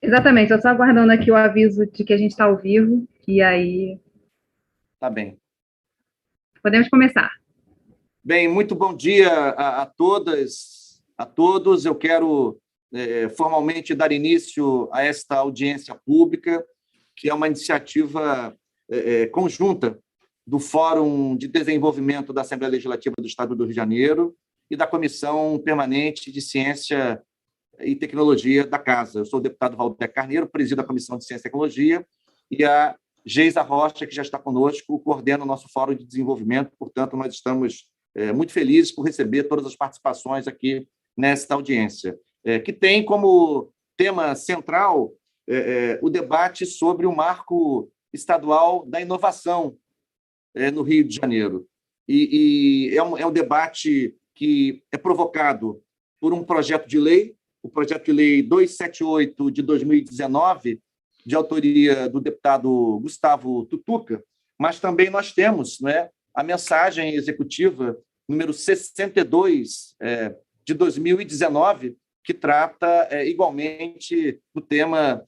Exatamente, eu só aguardando aqui o aviso de que a gente está ao vivo, e aí Tá bem. podemos começar. Bem, muito bom dia a todas, a todos. Eu quero formalmente dar início a esta audiência pública, que é uma iniciativa conjunta do Fórum de Desenvolvimento da Assembleia Legislativa do Estado do Rio de Janeiro e da Comissão Permanente de Ciência e Tecnologia da Casa. Eu sou o deputado Valder Carneiro, presido a Comissão de Ciência e Tecnologia, e a Geisa Rocha, que já está conosco, coordena o nosso Fórum de Desenvolvimento. Portanto, nós estamos muito felizes por receber todas as participações aqui nesta audiência, que tem como tema central o debate sobre o marco estadual da inovação no Rio de Janeiro. E é um debate que é provocado por um projeto de lei, o projeto de lei 278 de 2019, de autoria do deputado Gustavo Tutuca, mas também nós temos, a mensagem executiva número 62 de 2019, que trata igualmente do tema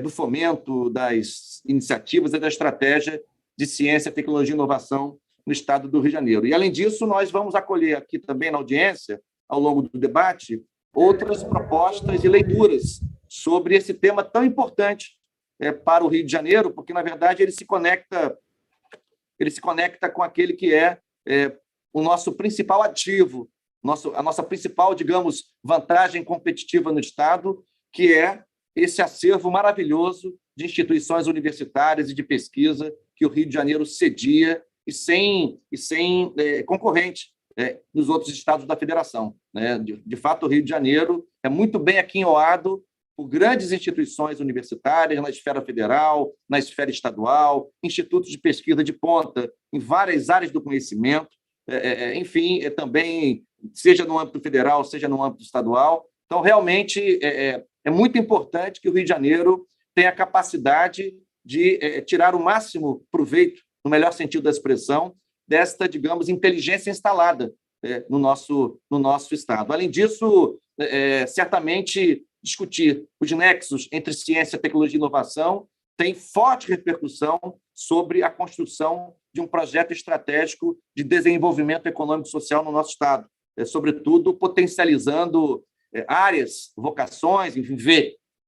do fomento das iniciativas e da estratégia de ciência, tecnologia e inovação no estado do Rio de Janeiro. E, além disso, nós vamos acolher aqui também na audiência, ao longo do debate, outras propostas e leituras sobre esse tema tão importante para o Rio de Janeiro, porque, na verdade, ele se conecta com aquele que é o nosso principal ativo, a nossa principal, digamos, vantagem competitiva no Estado, que é esse acervo maravilhoso de instituições universitárias e de pesquisa que o Rio de Janeiro cedia e sem concorrente nos outros estados da federação. De fato, o Rio de Janeiro é muito bem aquinhoado por grandes instituições universitárias na esfera federal, na esfera estadual, institutos de pesquisa de ponta em várias áreas do conhecimento, enfim, também, seja no âmbito federal, seja no âmbito estadual. Então, realmente, é muito importante que o Rio de Janeiro tenha a capacidade de tirar o máximo proveito, no melhor sentido da expressão, desta, digamos, inteligência instalada no nosso Estado. Além disso, certamente, discutir os nexos entre ciência, tecnologia e inovação tem forte repercussão sobre a construção de um projeto estratégico de desenvolvimento econômico e social no nosso Estado, sobretudo potencializando áreas, vocações, enfim,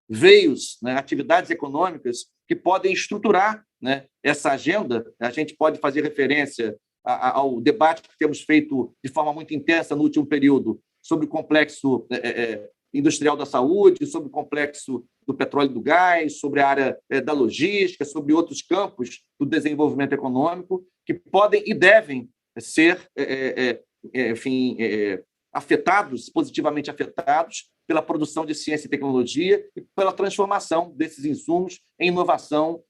veios, atividades econômicas que podem estruturar essa agenda. A gente pode fazer referência ao debate que temos feito de forma muito intensa no último período sobre o complexo industrial da saúde, sobre o complexo do petróleo e do gás, sobre a área da logística, sobre outros campos do desenvolvimento econômico que podem e devem ser, enfim, afetados, positivamente afetados pela produção de ciência e tecnologia e pela transformação desses insumos em inovação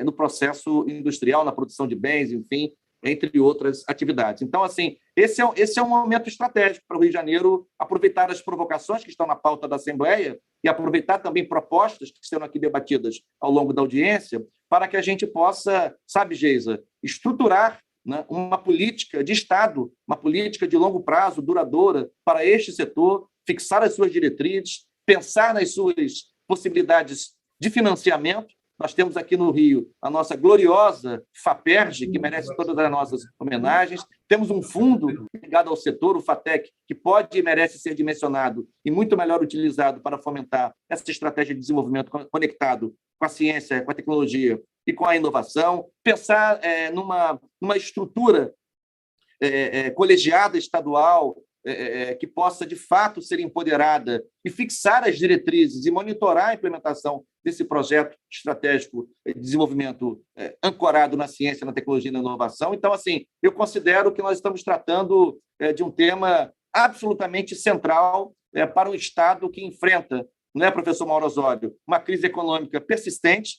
no processo industrial, na produção de bens, enfim, entre outras atividades. Então, assim, esse é um momento estratégico para o Rio de Janeiro aproveitar as provocações que estão na pauta da Assembleia e aproveitar também propostas que serão aqui debatidas ao longo da audiência para que a gente possa, sabe, Geisa, estruturar uma política de Estado, uma política de longo prazo, duradoura, para este setor, fixar as suas diretrizes, pensar nas suas possibilidades de financiamento. Nós temos aqui no Rio a nossa gloriosa FAPERJ, que merece todas as nossas homenagens. Temos um fundo ligado ao setor, o FATEC, que pode e merece ser dimensionado e muito melhor utilizado para fomentar essa estratégia de desenvolvimento conectado com a ciência, com a tecnologia e com a inovação. Pensar numa estrutura colegiada estadual que possa, de fato, ser empoderada e fixar as diretrizes e monitorar a implementação desse projeto estratégico de desenvolvimento ancorado na ciência, na tecnologia e na inovação. Então, assim, eu considero que nós estamos tratando de um tema absolutamente central para um Estado que enfrenta, não é, professor Mauro Osório, uma crise econômica persistente,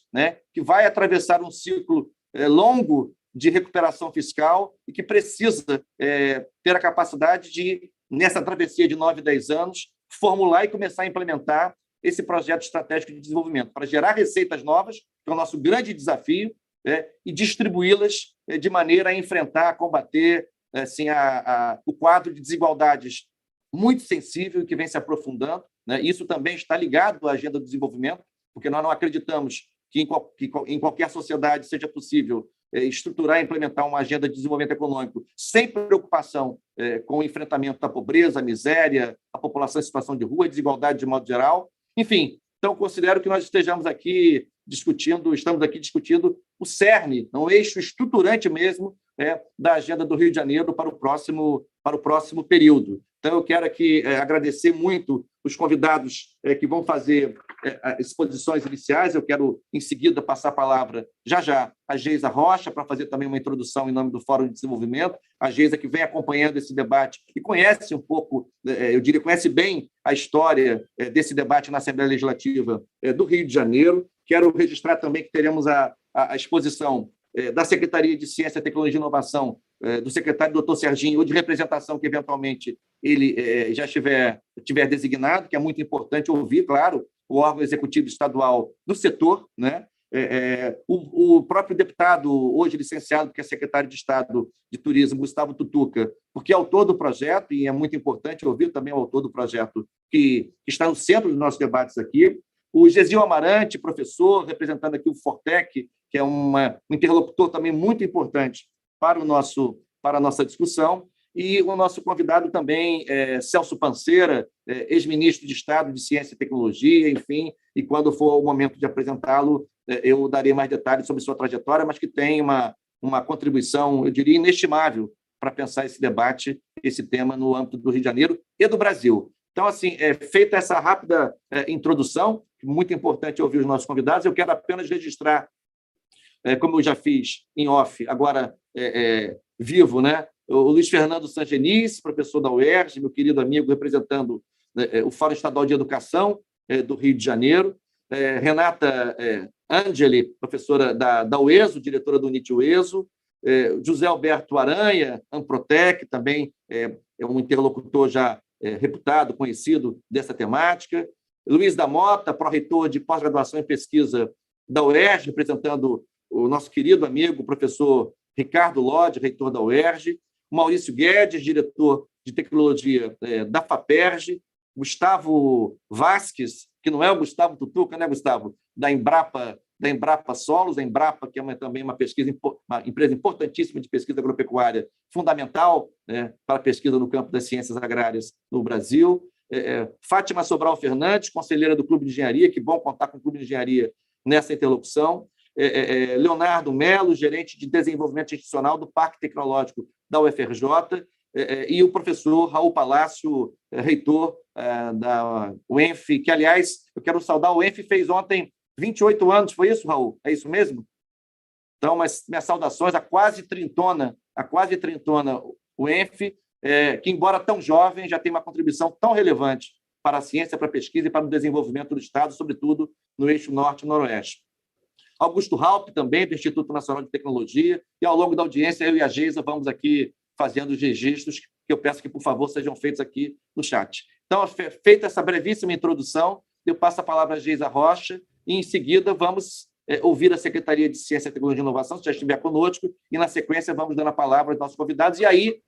que vai atravessar um ciclo longo de recuperação fiscal e que precisa ter a capacidade de, nessa travessia de 9, 10 anos, formular e começar a implementar esse projeto estratégico de desenvolvimento para gerar receitas novas, que é o nosso grande desafio, e distribuí-las de maneira a enfrentar, a combater assim, o quadro de desigualdades muito sensível e que vem se aprofundando. Isso também está ligado à agenda do desenvolvimento, porque nós não acreditamos que em qualquer sociedade seja possível estruturar e implementar uma agenda de desenvolvimento econômico sem preocupação com o enfrentamento da pobreza, a miséria, a população em situação de rua, a desigualdade de modo geral. Enfim, então, considero que nós estamos aqui discutindo o cerne, um eixo estruturante mesmo da agenda do Rio de Janeiro para o próximo período. Então, eu quero aqui agradecer muito os convidados que vão fazer exposições iniciais. Eu quero, em seguida, passar a palavra já a Geisa Rocha, para fazer também uma introdução em nome do Fórum de Desenvolvimento. A Geisa, que vem acompanhando esse debate e conhece um pouco, eu diria, conhece bem a história desse debate na Assembleia Legislativa do Rio de Janeiro. Quero registrar também que teremos a exposição da Secretaria de Ciência, Tecnologia e Inovação, do secretário doutor Serginho, ou de representação que, eventualmente, ele já tiver designado, que é muito importante ouvir, claro, o órgão executivo estadual do setor, né? O próprio deputado, hoje licenciado, que é secretário de Estado de Turismo, Gustavo Tutuca, porque é autor do projeto, e é muito importante ouvir também o autor do projeto que está no centro dos nossos debates aqui, o Gesil Amarante, professor, representando aqui o Fortec, que é um interlocutor também muito importante para a nossa discussão, e o nosso convidado também, Celso Panceira, ex-ministro de Estado de Ciência e Tecnologia, enfim, e quando for o momento de apresentá-lo, eu darei mais detalhes sobre sua trajetória, mas que tem uma contribuição, eu diria, inestimável para pensar esse debate, esse tema no âmbito do Rio de Janeiro e do Brasil. Então, assim, feita essa rápida introdução, muito importante ouvir os nossos convidados, eu quero apenas registrar, como eu já fiz em off, agora vivo, né? O Luiz Fernando Sangenis, professor da UERJ, meu querido amigo, representando o Fórum Estadual de Educação do Rio de Janeiro, Renata Angeli, professora da UESO, diretora do UNIT-UESO, José Alberto Aranha, Amprotec, também é um interlocutor já reputado, conhecido dessa temática, Luiz da Mota, pró-reitor de pós-graduação e pesquisa da UERJ, representando o nosso querido amigo, professor Ricardo Lodge, reitor da UERJ, Maurício Guedes, diretor de tecnologia da FAPERJ, Gustavo Vasques, que não é o Gustavo Tutuca, né, Gustavo? Da Embrapa Solos, a Embrapa, que é também uma empresa importantíssima de pesquisa agropecuária, fundamental, né, para a pesquisa no campo das ciências agrárias no Brasil. Fátima Sobral Fernandes, conselheira do Clube de Engenharia, que bom contar com o Clube de Engenharia nessa interlocução. Leonardo Melo, gerente de desenvolvimento institucional do Parque Tecnológico da UFRJ, e o professor Raul Palácio, reitor da UENF, que, aliás, eu quero saudar, o UENF fez ontem 28 anos, foi isso, Raul? É isso mesmo? Então, minhas saudações à quase trintona UENF, que, embora tão jovem, já tem uma contribuição tão relevante para a ciência, para a pesquisa e para o desenvolvimento do Estado, sobretudo no eixo norte e noroeste. Augusto Raup, também, do Instituto Nacional de Tecnologia, e ao longo da audiência, eu e a Geisa vamos aqui fazendo os registros, que eu peço que, por favor, sejam feitos aqui no chat. Então, feita essa brevíssima introdução, eu passo a palavra à Geisa Rocha, e, em seguida, vamos ouvir a Secretaria de Ciência, Tecnologia e Inovação, se já estiver conosco, e, na sequência, vamos dando a palavra aos nossos convidados, e aí,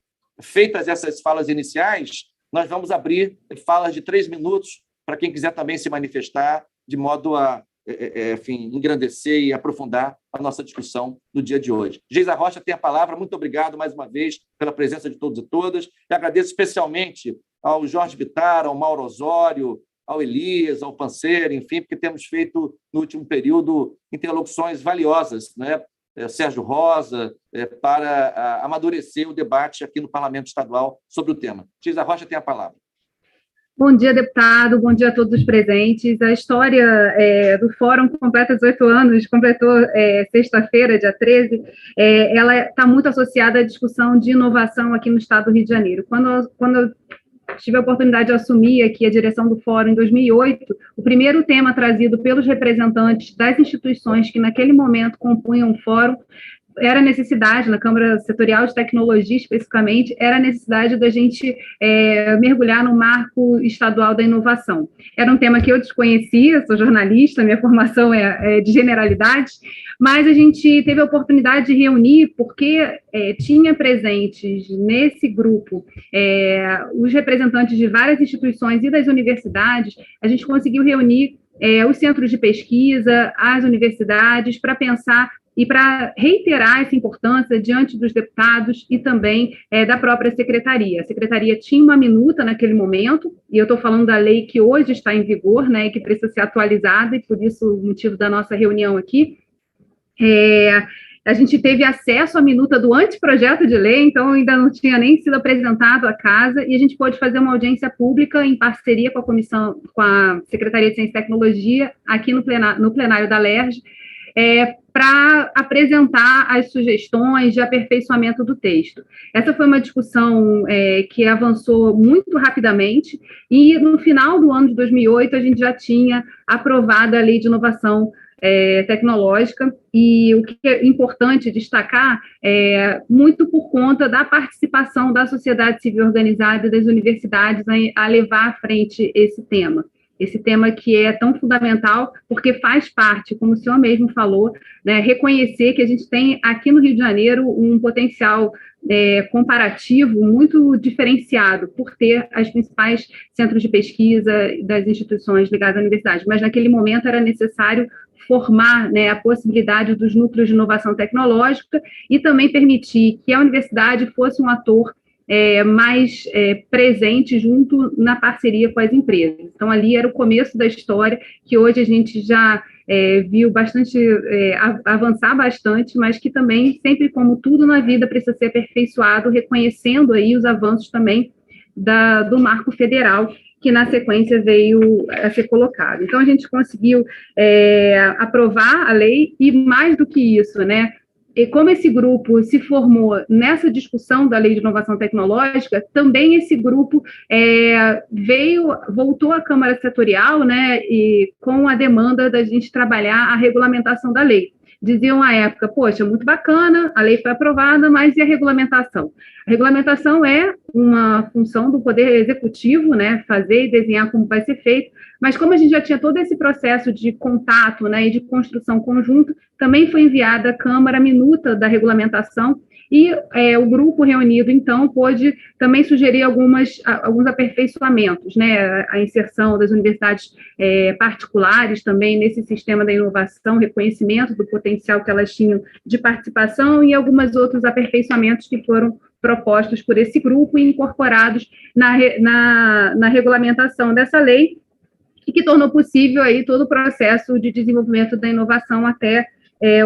feitas essas falas iniciais, nós vamos abrir falas de 3 minutos para quem quiser também se manifestar, de modo a enfim, engrandecer e aprofundar a nossa discussão do dia de hoje. Geisa Rocha tem a palavra. Muito obrigado, mais uma vez, pela presença de todos e todas. E agradeço especialmente ao Jorge Bittar, ao Mauro Osório, ao Elias, ao Panceira, enfim, porque temos feito, no último período, interlocuções valiosas, né? Sérgio Rosa, para amadurecer o debate aqui no Parlamento Estadual sobre o tema. Geisa Rocha tem a palavra. Bom dia, deputado, bom dia a todos os presentes. A história do Fórum completa 18 anos, completou sexta-feira, dia 13, ela está muito associada à discussão de inovação aqui no estado do Rio de Janeiro. Quando eu tive a oportunidade de assumir aqui a direção do Fórum em 2008, o primeiro tema trazido pelos representantes das instituições que naquele momento compunham o Fórum era a necessidade, na Câmara Setorial de Tecnologia especificamente, era a necessidade da gente mergulhar no marco estadual da inovação. Era um tema que eu desconhecia, sou jornalista, minha formação é de generalidades, mas a gente teve a oportunidade de reunir, porque tinha presentes nesse grupo os representantes de várias instituições e das universidades, a gente conseguiu reunir os centros de pesquisa, as universidades, para pensar e para reiterar essa importância diante dos deputados e também da própria secretaria. A secretaria tinha uma minuta naquele momento, e eu estou falando da lei que hoje está em vigor, né, e que precisa ser atualizada, e por isso o motivo da nossa reunião aqui. A gente teve acesso à minuta do anteprojeto de lei, então ainda não tinha nem sido apresentado à casa, e a gente pôde fazer uma audiência pública em parceria com a comissão, com a Secretaria de Ciência e Tecnologia, aqui no plenário da LERJ, para apresentar as sugestões de aperfeiçoamento do texto. Essa foi uma discussão que avançou muito rapidamente, e no final do ano de 2008 a gente já tinha aprovado a Lei de Inovação tecnológica, e o que é importante destacar muito por conta da participação da sociedade civil organizada e das universidades a levar à frente esse tema que é tão fundamental, porque faz parte, como o senhor mesmo falou, né, reconhecer que a gente tem aqui no Rio de Janeiro um potencial comparativo muito diferenciado por ter as principais centros de pesquisa das instituições ligadas à universidade, mas naquele momento era necessário formar, né, a possibilidade dos núcleos de inovação tecnológica e também permitir que a universidade fosse um ator mais presente junto na parceria com as empresas. Então, ali era o começo da história, que hoje a gente já viu bastante, avançar bastante, mas que também, sempre como tudo na vida, precisa ser aperfeiçoado, reconhecendo aí os avanços também do marco federal, que na sequência veio a ser colocado. Então, a gente conseguiu aprovar a lei, e mais do que isso, né, e como esse grupo se formou nessa discussão da Lei de Inovação Tecnológica, também esse grupo voltou à Câmara Setorial, né, e com a demanda da gente trabalhar a regulamentação da lei. Diziam à época, poxa, muito bacana, a lei foi aprovada, mas e a regulamentação? A regulamentação é uma função do Poder Executivo, né, fazer e desenhar como vai ser feito, mas como a gente já tinha todo esse processo de contato, né, e de construção conjunta, também foi enviada à Câmara a minuta da regulamentação, e o grupo reunido, então, pôde também sugerir alguns aperfeiçoamentos, né, a inserção das universidades particulares também nesse sistema da inovação, reconhecimento do potencial que elas tinham de participação, e alguns outros aperfeiçoamentos que foram propostos por esse grupo e incorporados na regulamentação dessa lei, e que tornou possível aí todo o processo de desenvolvimento da inovação até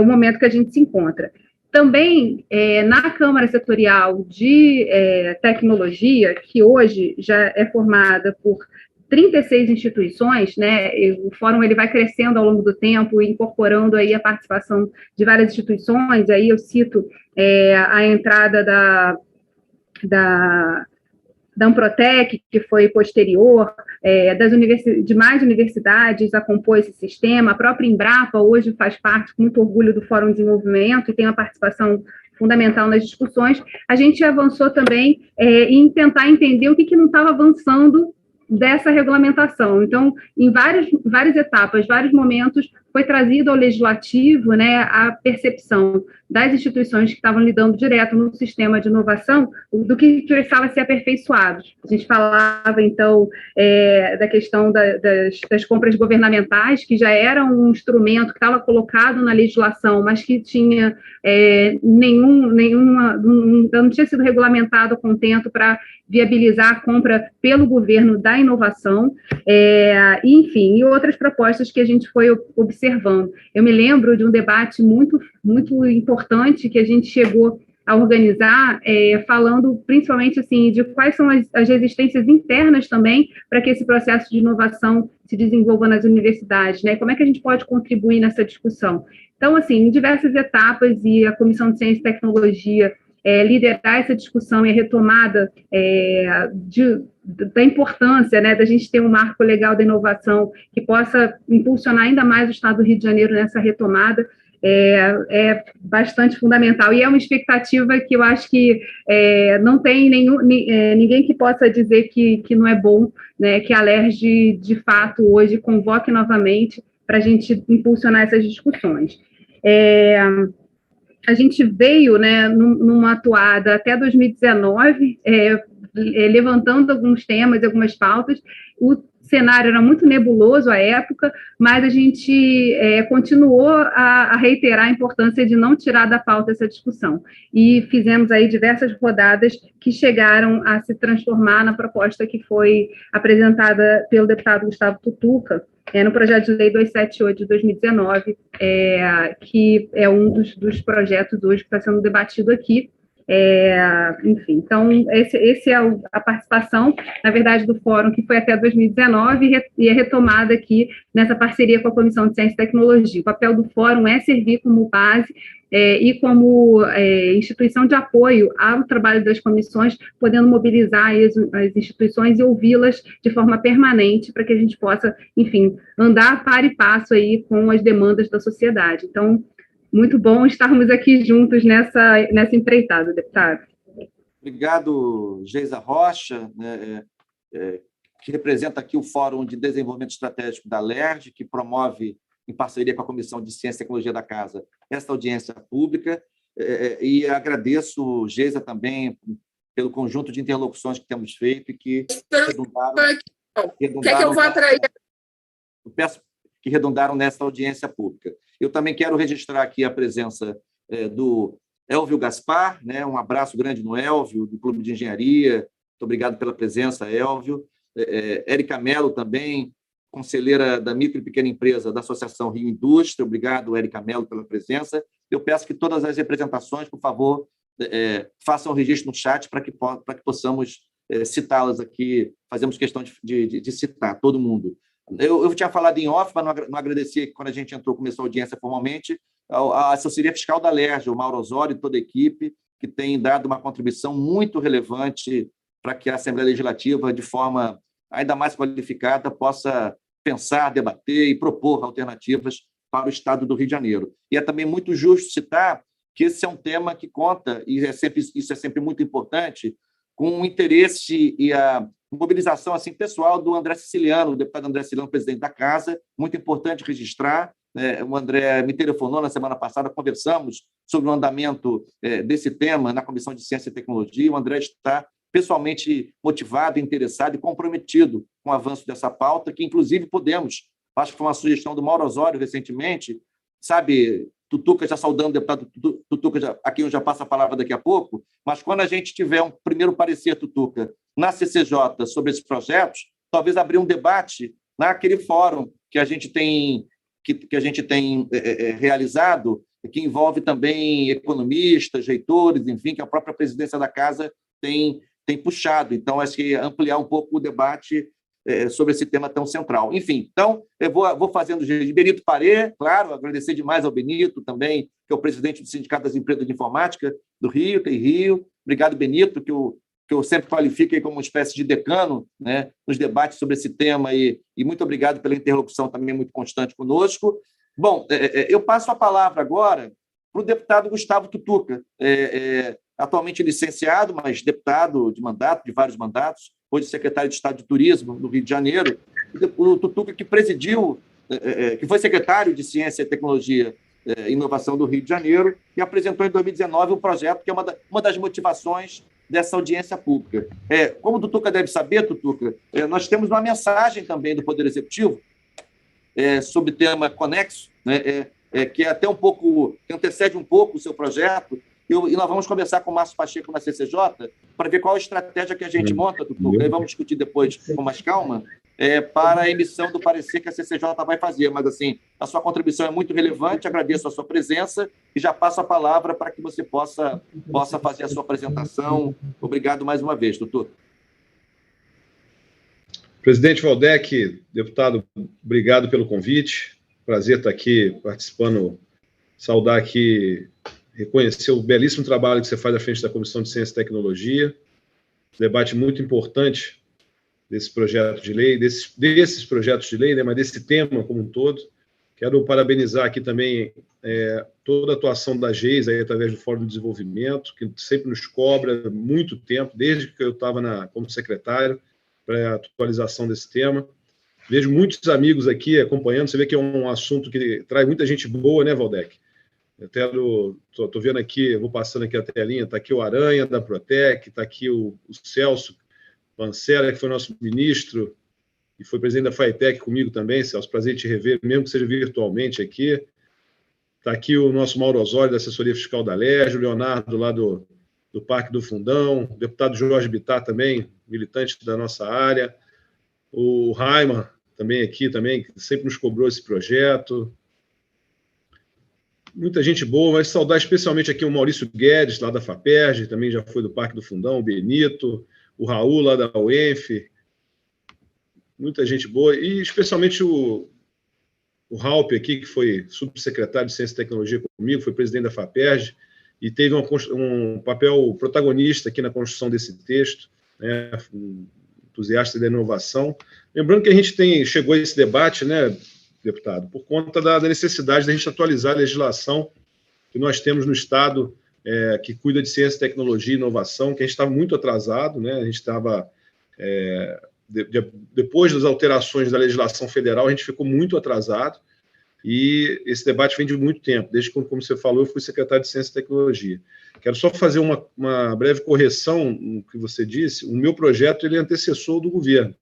o momento que a gente se encontra. Também, na Câmara Setorial de Tecnologia, que hoje já é formada por 36 instituições, né, o fórum ele vai crescendo ao longo do tempo, incorporando aí a participação de várias instituições, aí eu cito a entrada da Amprotec, que foi posterior, de mais universidades a compor esse sistema, a própria Embrapa hoje faz parte, com muito orgulho, do Fórum de Desenvolvimento e tem uma participação fundamental nas discussões. A gente avançou também em tentar entender o que não estava avançando dessa regulamentação. Então, em várias etapas, vários momentos, foi trazido ao legislativo, né, a percepção das instituições que estavam lidando direto no sistema de inovação do que precisava ser aperfeiçoado. A gente falava, então, da questão das compras governamentais, que já era um instrumento que estava colocado na legislação, mas que tinha não tinha sido regulamentado com contento para viabilizar a compra pelo governo da inovação, enfim, e outras propostas que a gente foi observando. Eu me lembro de um debate muito, muito importante que a gente chegou a organizar, falando principalmente assim, de quais são as resistências internas também para que esse processo de inovação se desenvolva nas universidades, né? Como é que a gente pode contribuir nessa discussão? Então, assim, em diversas etapas, e a Comissão de Ciência e Tecnologia liderar essa discussão e a retomada da importância, né, da gente ter um marco legal da inovação que possa impulsionar ainda mais o Estado do Rio de Janeiro nessa retomada, é bastante fundamental. E é uma expectativa que eu acho que não tem ninguém que possa dizer que não é bom, né, que a LERJ, de fato, hoje convoque novamente para a gente impulsionar essas discussões. A gente veio, né, numa atuada até 2019, levantando alguns temas, algumas pautas. O cenário era muito nebuloso à época, mas a gente continuou a reiterar a importância de não tirar da pauta essa discussão. E fizemos aí diversas rodadas que chegaram a se transformar na proposta que foi apresentada pelo deputado Gustavo Tutuca, no projeto de lei 278 de 2019, que é um dos projetos hoje que está sendo debatido aqui. Enfim, então, esse é a participação, na verdade, do fórum, que foi até 2019 e é retomada aqui nessa parceria com a Comissão de Ciência e Tecnologia. O papel do fórum é servir como base e como instituição de apoio ao trabalho das comissões, podendo mobilizar as instituições e ouvi-las de forma permanente para que a gente possa, enfim, andar par e passo aí com as demandas da sociedade. Então, muito bom estarmos aqui juntos nessa empreitada, deputado. Obrigado, Geisa Rocha, que representa aqui o Fórum de Desenvolvimento Estratégico da LERJ, que promove, em parceria com a Comissão de Ciência e Tecnologia da Casa, esta audiência pública. E agradeço, Geisa, também pelo conjunto de interlocuções que temos feito e que redundaram. Quer que eu vá para aí? Eu peço que redundaram nesta audiência pública. Eu também quero registrar aqui a presença do Elvio Gaspar, né? Um abraço grande no Elvio, do Clube de Engenharia. Muito obrigado pela presença, Elvio. Érica Mello também, conselheira da micro e pequena empresa da Associação Rio Indústria. Obrigado, Érica Mello, pela presença. Eu peço que todas as representações, por favor, façam o registro no chat para que possamos citá-las aqui. Fazemos questão de citar todo mundo. Eu tinha falado em off, mas não agradeci quando a gente começou a audiência formalmente, a assessoria fiscal da LERJ, o Mauro Osório e toda a equipe, que tem dado uma contribuição muito relevante para que a Assembleia Legislativa, de forma ainda mais qualificada, possa pensar, debater e propor alternativas para o Estado do Rio de Janeiro. E é também muito justo citar que esse é um tema que conta, e isso é sempre muito importante, com o interesse e a mobilização assim, pessoal do André Siciliano, o deputado André Siciliano, presidente da Casa, muito importante registrar. O André me telefonou na semana passada, conversamos sobre o andamento desse tema na Comissão de Ciência e Tecnologia. O André está pessoalmente motivado, interessado e comprometido com o avanço dessa pauta, que, inclusive, podemos, acho que foi uma sugestão do Mauro Osório recentemente, sabe, Tutuca já saudando o deputado Tutuca, a quem eu já passo a palavra daqui a pouco, mas quando a gente tiver um primeiro parecer, Tutuca, na CCJ sobre esses projetos, talvez abrir um debate naquele fórum que a gente tem, realizado, que envolve também economistas, reitores, enfim, que a própria presidência da Casa tem puxado. Então, acho que ampliar um pouco o debate sobre esse tema tão central. Enfim, então, eu vou fazendo de Benito Paré, claro, agradecer demais ao Benito também, que é o presidente do Sindicato das Empresas de Informática do Rio, tem Rio. Obrigado, Benito, que eu sempre qualifico aí como uma espécie de decano, né, nos debates sobre esse tema, e muito obrigado pela interlocução também muito constante conosco. Bom, eu passo a palavra agora para o deputado Gustavo Tutuca, atualmente licenciado, mas deputado de mandato, de vários mandatos, hoje secretário de Estado de Turismo no Rio de Janeiro, o Tutuca que presidiu, que foi secretário de Ciência e Tecnologia e Inovação do Rio de Janeiro, e apresentou em 2019 um projeto que é uma das motivações dessa audiência pública. Como o Tutuca deve saber, Tutuca, nós temos uma mensagem também do Poder Executivo sobre tema conexo, né, que é até um pouco, que antecede um pouco o seu projeto, e nós vamos conversar com o Márcio Pacheco na CCJ para ver qual a estratégia que a gente monta, Tutuca, e vamos discutir depois com mais calma, para a emissão do parecer que a CCJ vai fazer. Mas, assim, a sua contribuição é muito relevante, agradeço a sua presença e já passo a palavra para que você possa fazer a sua apresentação. Obrigado mais uma vez, Tutuca. Presidente Waldeck, deputado, obrigado pelo convite. Prazer estar aqui participando, saudar aqui, reconhecer o belíssimo trabalho que você faz à frente da Comissão de Ciência e Tecnologia, debate muito importante desse projeto de lei, desses projetos de lei, né, mas desse tema como um todo. Quero parabenizar aqui também toda a atuação da GEIS, aí, através do Fórum de Desenvolvimento, que sempre nos cobra muito tempo, desde que eu estava como secretário, para a atualização desse tema. Vejo muitos amigos aqui acompanhando, você vê que é um assunto que traz muita gente boa, né, Waldeck? Estou vendo aqui, vou passando aqui a telinha, está aqui o Aranha, da Protec, está aqui o Celso Pancera, que foi nosso ministro e foi presidente da FAETEC comigo também, Celso, prazer em te rever, mesmo que seja virtualmente aqui. Está aqui o nosso Mauro Osório, da assessoria fiscal da LERJ, o Leonardo, lá do Parque do Fundão, o deputado Jorge Bittar também, militante da nossa área, o Raiman também aqui, também, que sempre nos cobrou esse projeto. Muita gente boa, mas saudar especialmente aqui o Maurício Guedes, lá da FAPERJ, também já foi do Parque do Fundão, o Benito, o Raul, lá da UENF, muita gente boa, e especialmente o Raup aqui, que foi subsecretário de Ciência e Tecnologia comigo, foi presidente da FAPERJ, e teve um papel protagonista aqui na construção desse texto, né, um entusiasta da inovação. Lembrando que a gente chegou a esse debate, né, deputado, por conta da necessidade de a gente atualizar a legislação que nós temos no Estado, que cuida de ciência, tecnologia e inovação, que a gente estava muito atrasado, né, a gente estava... depois das alterações da legislação federal, a gente ficou muito atrasado, e esse debate vem de muito tempo, desde que, como você falou, eu fui secretário de Ciência e Tecnologia. Quero só fazer uma breve correção no que você disse. O meu projeto ele é antecessor do governo.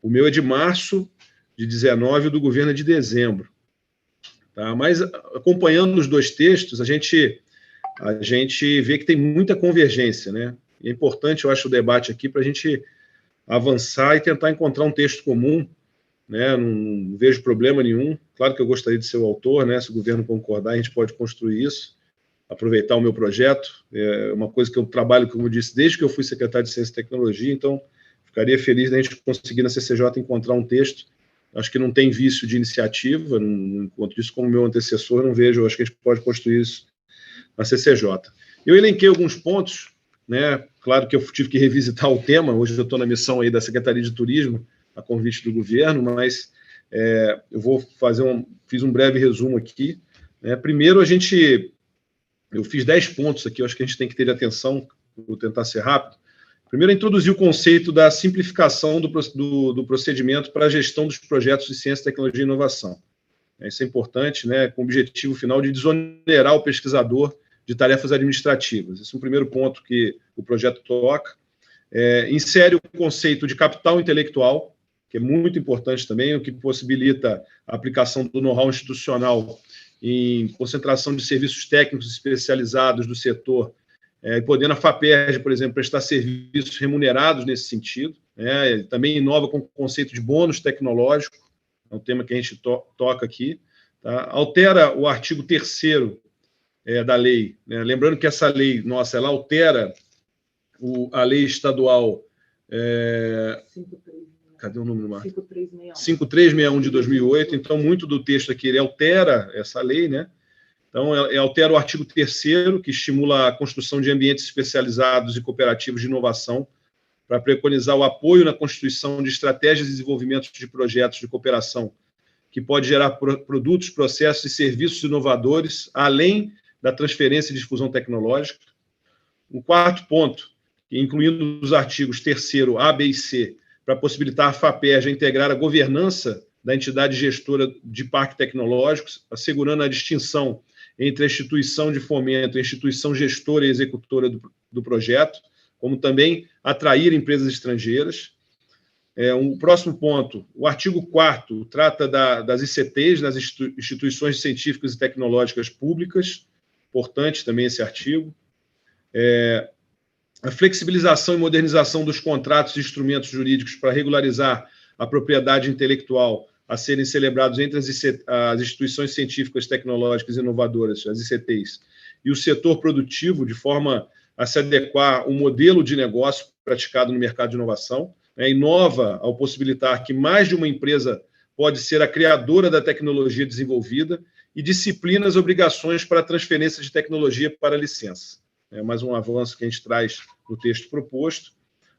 O meu é de março de 19 e o do governo é de dezembro. Tá? Mas, acompanhando os dois textos, a gente vê que tem muita convergência, né? E é importante, eu acho, o debate aqui para a gente avançar e tentar encontrar um texto comum, né? Não vejo problema nenhum. Claro que eu gostaria de ser o autor, né? Se o governo concordar, a gente pode construir isso, aproveitar o meu projeto. É uma coisa que eu trabalho, como eu disse, desde que eu fui secretário de Ciência e Tecnologia, então ficaria feliz de a gente conseguir na CCJ encontrar um texto. Acho que não tem vício de iniciativa, não encontro isso como meu antecessor, não vejo, acho que a gente pode construir isso na CCJ. Eu elenquei alguns pontos, né? Claro que eu tive que revisitar o tema, hoje eu estou na missão aí da Secretaria de Turismo, a convite do governo, mas eu vou fiz um breve resumo aqui. Né? Primeiro, eu fiz 10 pontos aqui, eu acho que a gente tem que ter atenção, vou tentar ser rápido. Primeiro, introduzir o conceito da simplificação do procedimento para a gestão dos projetos de ciência, tecnologia e inovação. Isso é importante, né? Com o objetivo final de desonerar o pesquisador de tarefas administrativas. Esse é o primeiro ponto que o projeto toca. Insere o conceito de capital intelectual, que é muito importante também, o que possibilita a aplicação do know-how institucional em concentração de serviços técnicos especializados do setor, podendo a FAPERJ, por exemplo, prestar serviços remunerados nesse sentido. Também inova com o conceito de bônus tecnológico, é um tema que a gente toca aqui. Tá? Altera o artigo 3º da lei, né? Lembrando que essa lei, nossa, ela altera a lei estadual... Cadê o número, Marta? 5361 de 2008. Então, muito do texto aqui ele altera essa lei, né? Então, altera o artigo 3º, que estimula a construção de ambientes especializados e cooperativos de inovação, para preconizar o apoio na constituição de estratégias de desenvolvimento de projetos de cooperação, que pode gerar produtos, processos e serviços inovadores, além da transferência e difusão tecnológica. O quarto ponto, incluindo os artigos 3º, A, B e C, para possibilitar a FAPERJ a integrar a governança da entidade gestora de parques tecnológicos, assegurando a distinção entre a instituição de fomento e a instituição gestora e executora do projeto, como também atrair empresas estrangeiras. Um próximo ponto, o artigo 4º trata das ICTs, das instituições científicas e tecnológicas públicas, importante também esse artigo. A flexibilização e modernização dos contratos e instrumentos jurídicos para regularizar a propriedade intelectual a serem celebrados entre as instituições científicas, tecnológicas e inovadoras, as ICTs, e o setor produtivo, de forma a se adequar ao modelo de negócio praticado no mercado de inovação. Inova ao possibilitar que mais de uma empresa pode ser a criadora da tecnologia desenvolvida e disciplina as obrigações para a transferência de tecnologia para licença. É mais um avanço que a gente traz no texto proposto.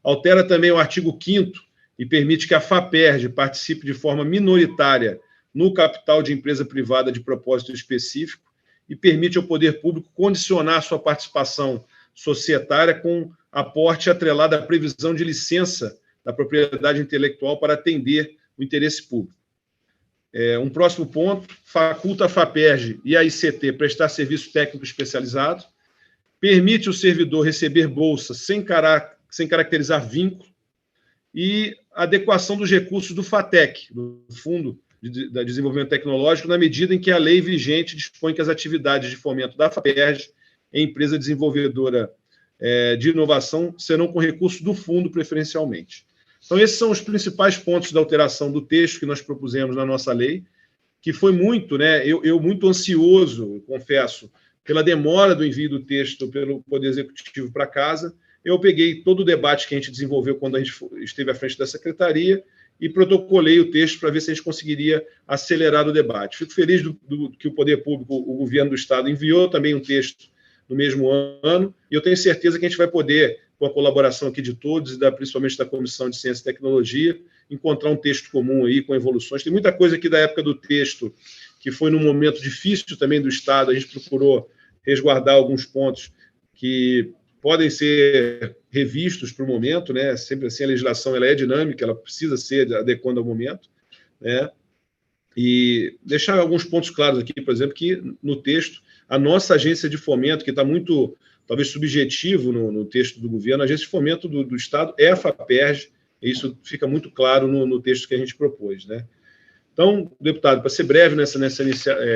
Altera também o artigo 5º e permite que a FAPERJ participe de forma minoritária no capital de empresa privada de propósito específico e permite ao poder público condicionar sua participação societária com aporte atrelado à previsão de licença da propriedade intelectual para atender o interesse público. Um próximo ponto, faculta a FAPERJ e a ICT prestar serviço técnico especializado, permite o servidor receber bolsa sem caracterizar vínculo e adequação dos recursos do FATEC, do Fundo de Desenvolvimento Tecnológico, na medida em que a lei vigente dispõe que as atividades de fomento da FAPERJ em empresa desenvolvedora de inovação serão com recursos do fundo preferencialmente. Então, esses são os principais pontos da alteração do texto que nós propusemos na nossa lei, que foi muito, eu muito ansioso, confesso, pela demora do envio do texto pelo Poder Executivo para casa. Eu peguei todo o debate que a gente desenvolveu quando a gente esteve à frente da Secretaria e protocolei o texto para ver se a gente conseguiria acelerar o debate. Fico feliz que o Poder Público, o Governo do Estado, enviou também um texto no mesmo ano, e eu tenho certeza que a gente vai poder, com a colaboração aqui de todos, e principalmente da Comissão de Ciência e Tecnologia, encontrar um texto comum aí, com evoluções. Tem muita coisa aqui da época do texto, que foi num momento difícil também do Estado, a gente procurou resguardar alguns pontos que podem ser revistos para o momento, Sempre assim, a legislação ela é dinâmica, ela precisa ser adequando ao momento, E deixar alguns pontos claros aqui, por exemplo, que no texto, a nossa agência de fomento, que está muito, talvez, subjetivo no texto do governo, a agência de fomento do Estado é a FAPERJ, e isso fica muito claro no texto que a gente propôs, Então, deputado, para ser breve nessa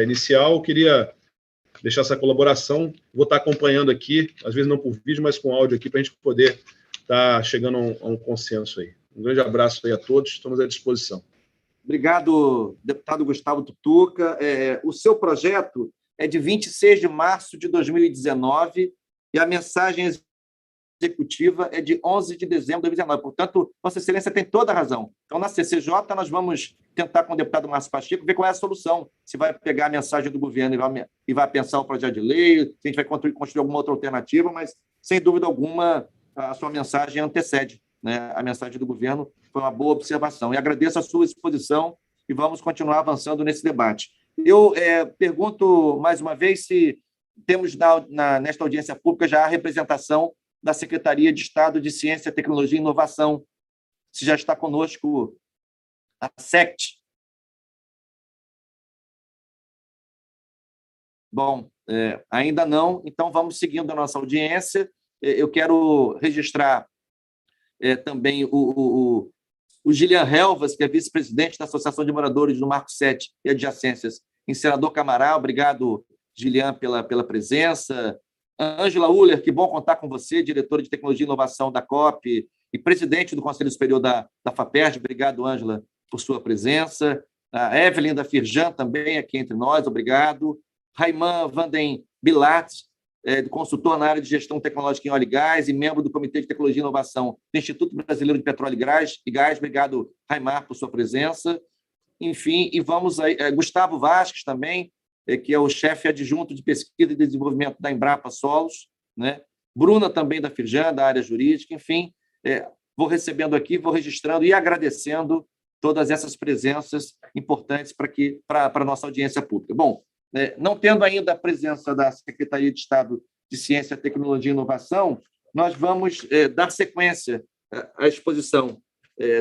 inicial, eu queria deixar essa colaboração. Vou estar acompanhando aqui, às vezes não por vídeo, mas com áudio aqui, para a gente poder estar chegando a um consenso aí. Um grande abraço aí a todos, estamos à disposição. Obrigado, deputado Gustavo Tutuca. O seu projeto é de 26 de março de 2019 e a mensagem executiva é de 11 de dezembro de 2019. Portanto, Vossa Excelência tem toda a razão. Então, na CCJ, nós vamos tentar, com o deputado Márcio Pacheco, ver qual é a solução. Se vai pegar a mensagem do governo e vai pensar o projeto de lei, se a gente vai construir alguma outra alternativa, mas, sem dúvida alguma, a sua mensagem antecede, a mensagem do governo. Foi uma boa observação. E agradeço a sua exposição e vamos continuar avançando nesse debate. Eu pergunto, mais uma vez, se temos nesta audiência pública já a representação da Secretaria de Estado de Ciência, Tecnologia e Inovação. Se já está conosco a SECT. Bom, ainda não, então vamos seguindo a nossa audiência. Eu quero registrar também o Gilian Helvas, que é vice-presidente da Associação de Moradores do Marco 7 e Adjacências, em Senador Camaral. Obrigado, Gilian, pela presença. Ângela Uller, que bom contar com você, diretora de Tecnologia e Inovação da COP e presidente do Conselho Superior da FAPERJ. Obrigado, Ângela, por sua presença. A Evelyn da Firjan também aqui entre nós, obrigado. Raiman Vanden Bilat, consultor na área de gestão tecnológica em óleo e gás e membro do Comitê de Tecnologia e Inovação do Instituto Brasileiro de Petróleo e Gás. Obrigado, Raimar, por sua presença. Enfim, e vamos aí, Gustavo Vasques também, que é o chefe adjunto de pesquisa e desenvolvimento da Embrapa Solos, Bruna também da Firjan, da área jurídica. Enfim, vou recebendo aqui, vou registrando e agradecendo todas essas presenças importantes para a nossa audiência pública. Bom, não tendo ainda a presença da Secretaria de Estado de Ciência, Tecnologia e Inovação, nós vamos dar sequência à exposição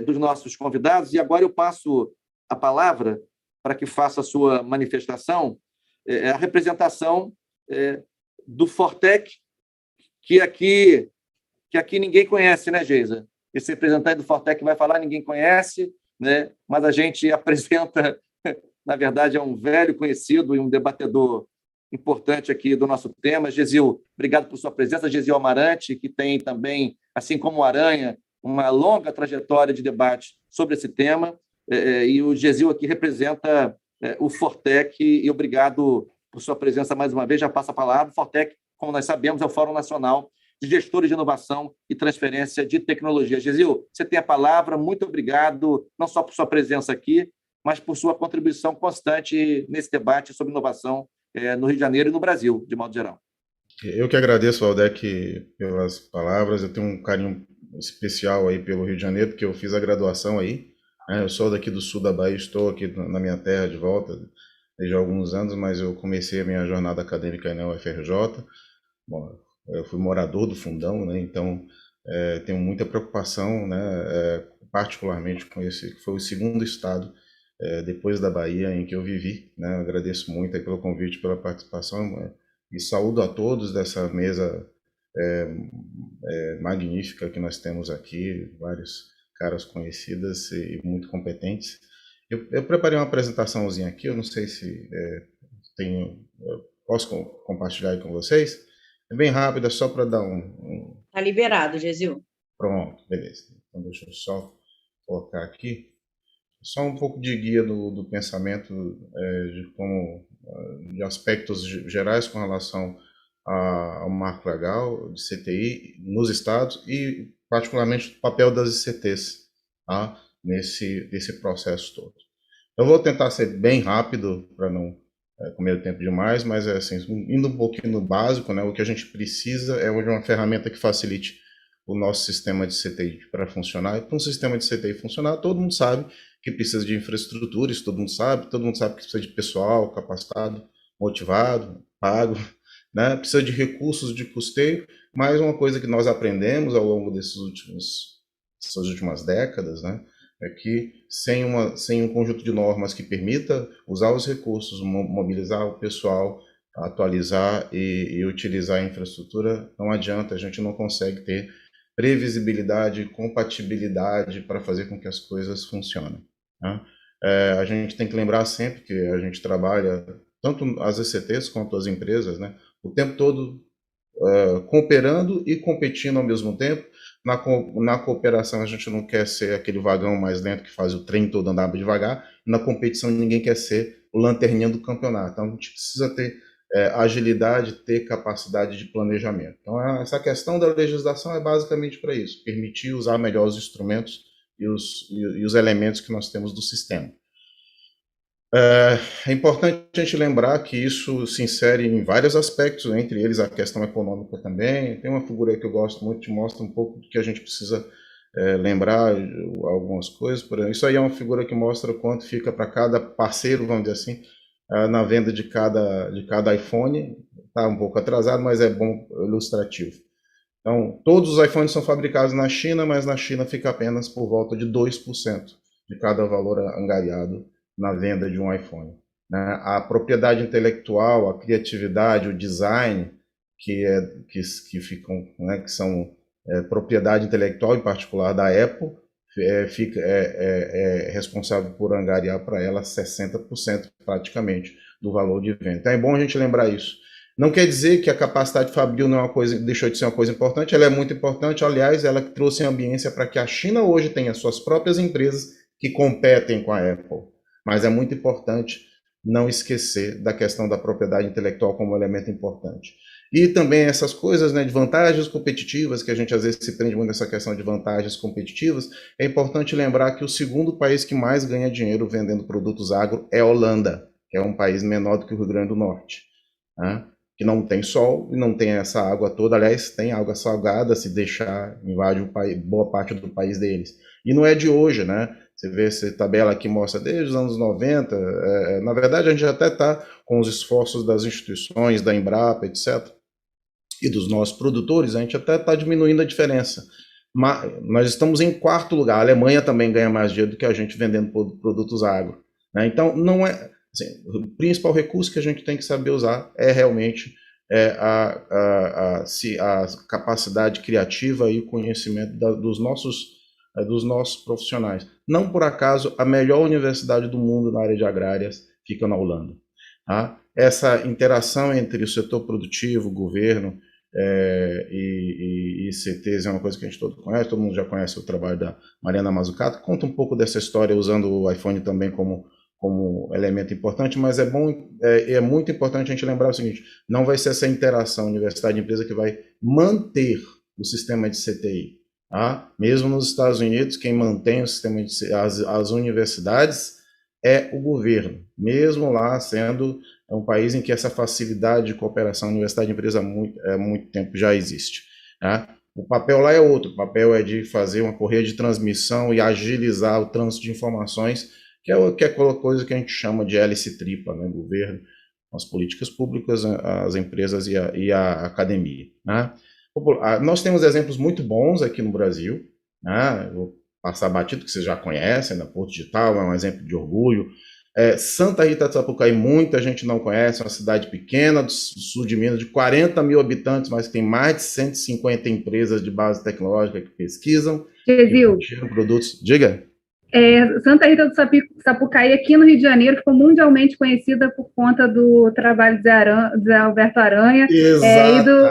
dos nossos convidados, e agora eu passo a palavra para que faça a sua manifestação, a representação do Fortec, que aqui ninguém conhece, Geisa? Esse representante do Fortec vai falar, ninguém conhece, mas a gente apresenta, na verdade, é um velho conhecido e um debatedor importante aqui do nosso tema. Gesil, obrigado por sua presença. Gesil Amarante, que tem também, assim como o Aranha, uma longa trajetória de debate sobre esse tema, e o Gesil aqui representa o Fortec, e obrigado por sua presença mais uma vez. Já passo a palavra. O Fortec, como nós sabemos, é o Fórum Nacional de Gestores de Inovação e Transferência de Tecnologia. Gesil, você tem a palavra. Muito obrigado, não só por sua presença aqui, mas por sua contribuição constante nesse debate sobre inovação no Rio de Janeiro e no Brasil, de modo geral. Eu que agradeço, Valdec, pelas palavras. Eu tenho um carinho especial aí pelo Rio de Janeiro, porque eu fiz a graduação aí. Eu sou daqui do sul da Bahia, estou aqui na minha terra de volta desde alguns anos, mas eu comecei a minha jornada acadêmica na UFRJ. Bom, eu fui morador do Fundão, então tenho muita preocupação, particularmente com esse, que foi o segundo estado depois da Bahia em que eu vivi. Agradeço muito aí pelo convite, pela participação, e saúdo a todos dessa mesa magnífica que nós temos aqui, vários caras conhecidas e muito competentes. Eu preparei uma apresentaçãozinha aqui, eu não sei se posso compartilhar aí com vocês. É bem rápido, é só para dar Tá liberado, Gesil. Pronto, beleza. Então deixa eu só colocar aqui. Só um pouco de guia do pensamento de aspectos gerais com relação ao marco legal de CTI nos estados e particularmente o papel das ICTs, tá? nesse processo todo. Eu vou tentar ser bem rápido para não comer o tempo demais, mas assim, indo um pouquinho no básico, né, o que a gente precisa é de uma ferramenta que facilite o nosso sistema de CTI para funcionar. E para um sistema de CTI funcionar, todo mundo sabe que precisa de infraestrutura, isso todo mundo sabe que precisa de pessoal capacitado, motivado, pago, né? Precisa de recursos de custeio, mas uma coisa que nós aprendemos ao longo dessas últimas décadas, né, é que sem um conjunto de normas que permita usar os recursos, mobilizar o pessoal, atualizar e utilizar a infraestrutura, não adianta, a gente não consegue ter previsibilidade, compatibilidade para fazer com que as coisas funcionem. Né? A gente tem que lembrar sempre que a gente trabalha, tanto as ECTs quanto as empresas, né, o tempo todo cooperando e competindo ao mesmo tempo. Na cooperação a gente não quer ser aquele vagão mais lento que faz o trem todo andar devagar, na competição ninguém quer ser o lanterninha do campeonato. Então a gente precisa ter agilidade, ter capacidade de planejamento. Então essa questão da legislação é basicamente para isso, permitir usar melhor os instrumentos e os elementos que nós temos do sistema. É importante a gente lembrar que isso se insere em vários aspectos, entre eles a questão econômica também. Tem uma figura aí que eu gosto muito, que mostra um pouco do que a gente precisa lembrar, algumas coisas. Por exemplo, isso aí é uma figura que mostra quanto fica para cada parceiro, vamos dizer assim, na venda de cada iPhone. Está um pouco atrasado, mas é bom, ilustrativo. Então, todos os iPhones são fabricados na China, mas na China fica apenas por volta de 2% de cada valor angariado na venda de um iPhone. Né? A propriedade intelectual, a criatividade, o design, que são propriedade intelectual, em particular da Apple, é responsável por angariar para ela 60% praticamente do valor de venda. Então é bom a gente lembrar isso. Não quer dizer que a capacidade fabril não é uma coisa, deixou de ser uma coisa importante, ela é muito importante, aliás, ela trouxe ambiência para que a China hoje tenha suas próprias empresas que competem com a Apple. Mas é muito importante não esquecer da questão da propriedade intelectual como elemento importante. E também essas coisas, né, de vantagens competitivas, que a gente às vezes se prende muito nessa questão de vantagens competitivas, é importante lembrar que o segundo país que mais ganha dinheiro vendendo produtos agro é a Holanda, que é um país menor do que o Rio Grande do Norte, né, que não tem sol e não tem essa água toda, aliás, tem água salgada, se deixar, invade boa parte do país deles. E não é de hoje, né? Você vê essa tabela aqui, mostra desde os anos 90, na verdade a gente até está com os esforços das instituições, da Embrapa, etc., e dos nossos produtores, a gente até está diminuindo a diferença. Mas nós estamos em quarto lugar, a Alemanha também ganha mais dinheiro do que a gente vendendo produtos agro. Né? Então, não é, assim, o principal recurso que a gente tem que saber usar é realmente a capacidade criativa e o conhecimento dos nossos profissionais. Não por acaso, a melhor universidade do mundo na área de agrárias fica na Holanda. Tá? Essa interação entre o setor produtivo, o governo e ICTs é uma coisa que a gente todo mundo já conhece o trabalho da Mariana Mazzucato. Conta um pouco dessa história usando o iPhone também como elemento importante, mas é muito importante a gente lembrar o seguinte, não vai ser essa interação universidade-empresa que vai manter o sistema de CTI. Tá? Mesmo nos Estados Unidos, quem mantém o sistema as universidades é o governo, mesmo lá sendo um país em que essa facilidade de cooperação universidade-empresa há muito tempo já existe. Tá? O papel lá é outro, o papel é de fazer uma correia de transmissão e agilizar o trânsito de informações, que é aquela coisa que a gente chama de hélice tripla, né? Governo, as políticas públicas, as empresas e a academia. Né? Nós temos exemplos muito bons aqui no Brasil, né? Vou passar batido, que vocês já conhecem, da Porto Digital, é um exemplo de orgulho. Santa Rita de Sapucaí, muita gente não conhece, é uma cidade pequena do sul de Minas, de 40 mil habitantes, mas tem mais de 150 empresas de base tecnológica que pesquisam. Gesil, produtos. Diga. Santa Rita do Sapucaí, aqui no Rio de Janeiro, ficou mundialmente conhecida por conta do trabalho de Zé Alberto Aranha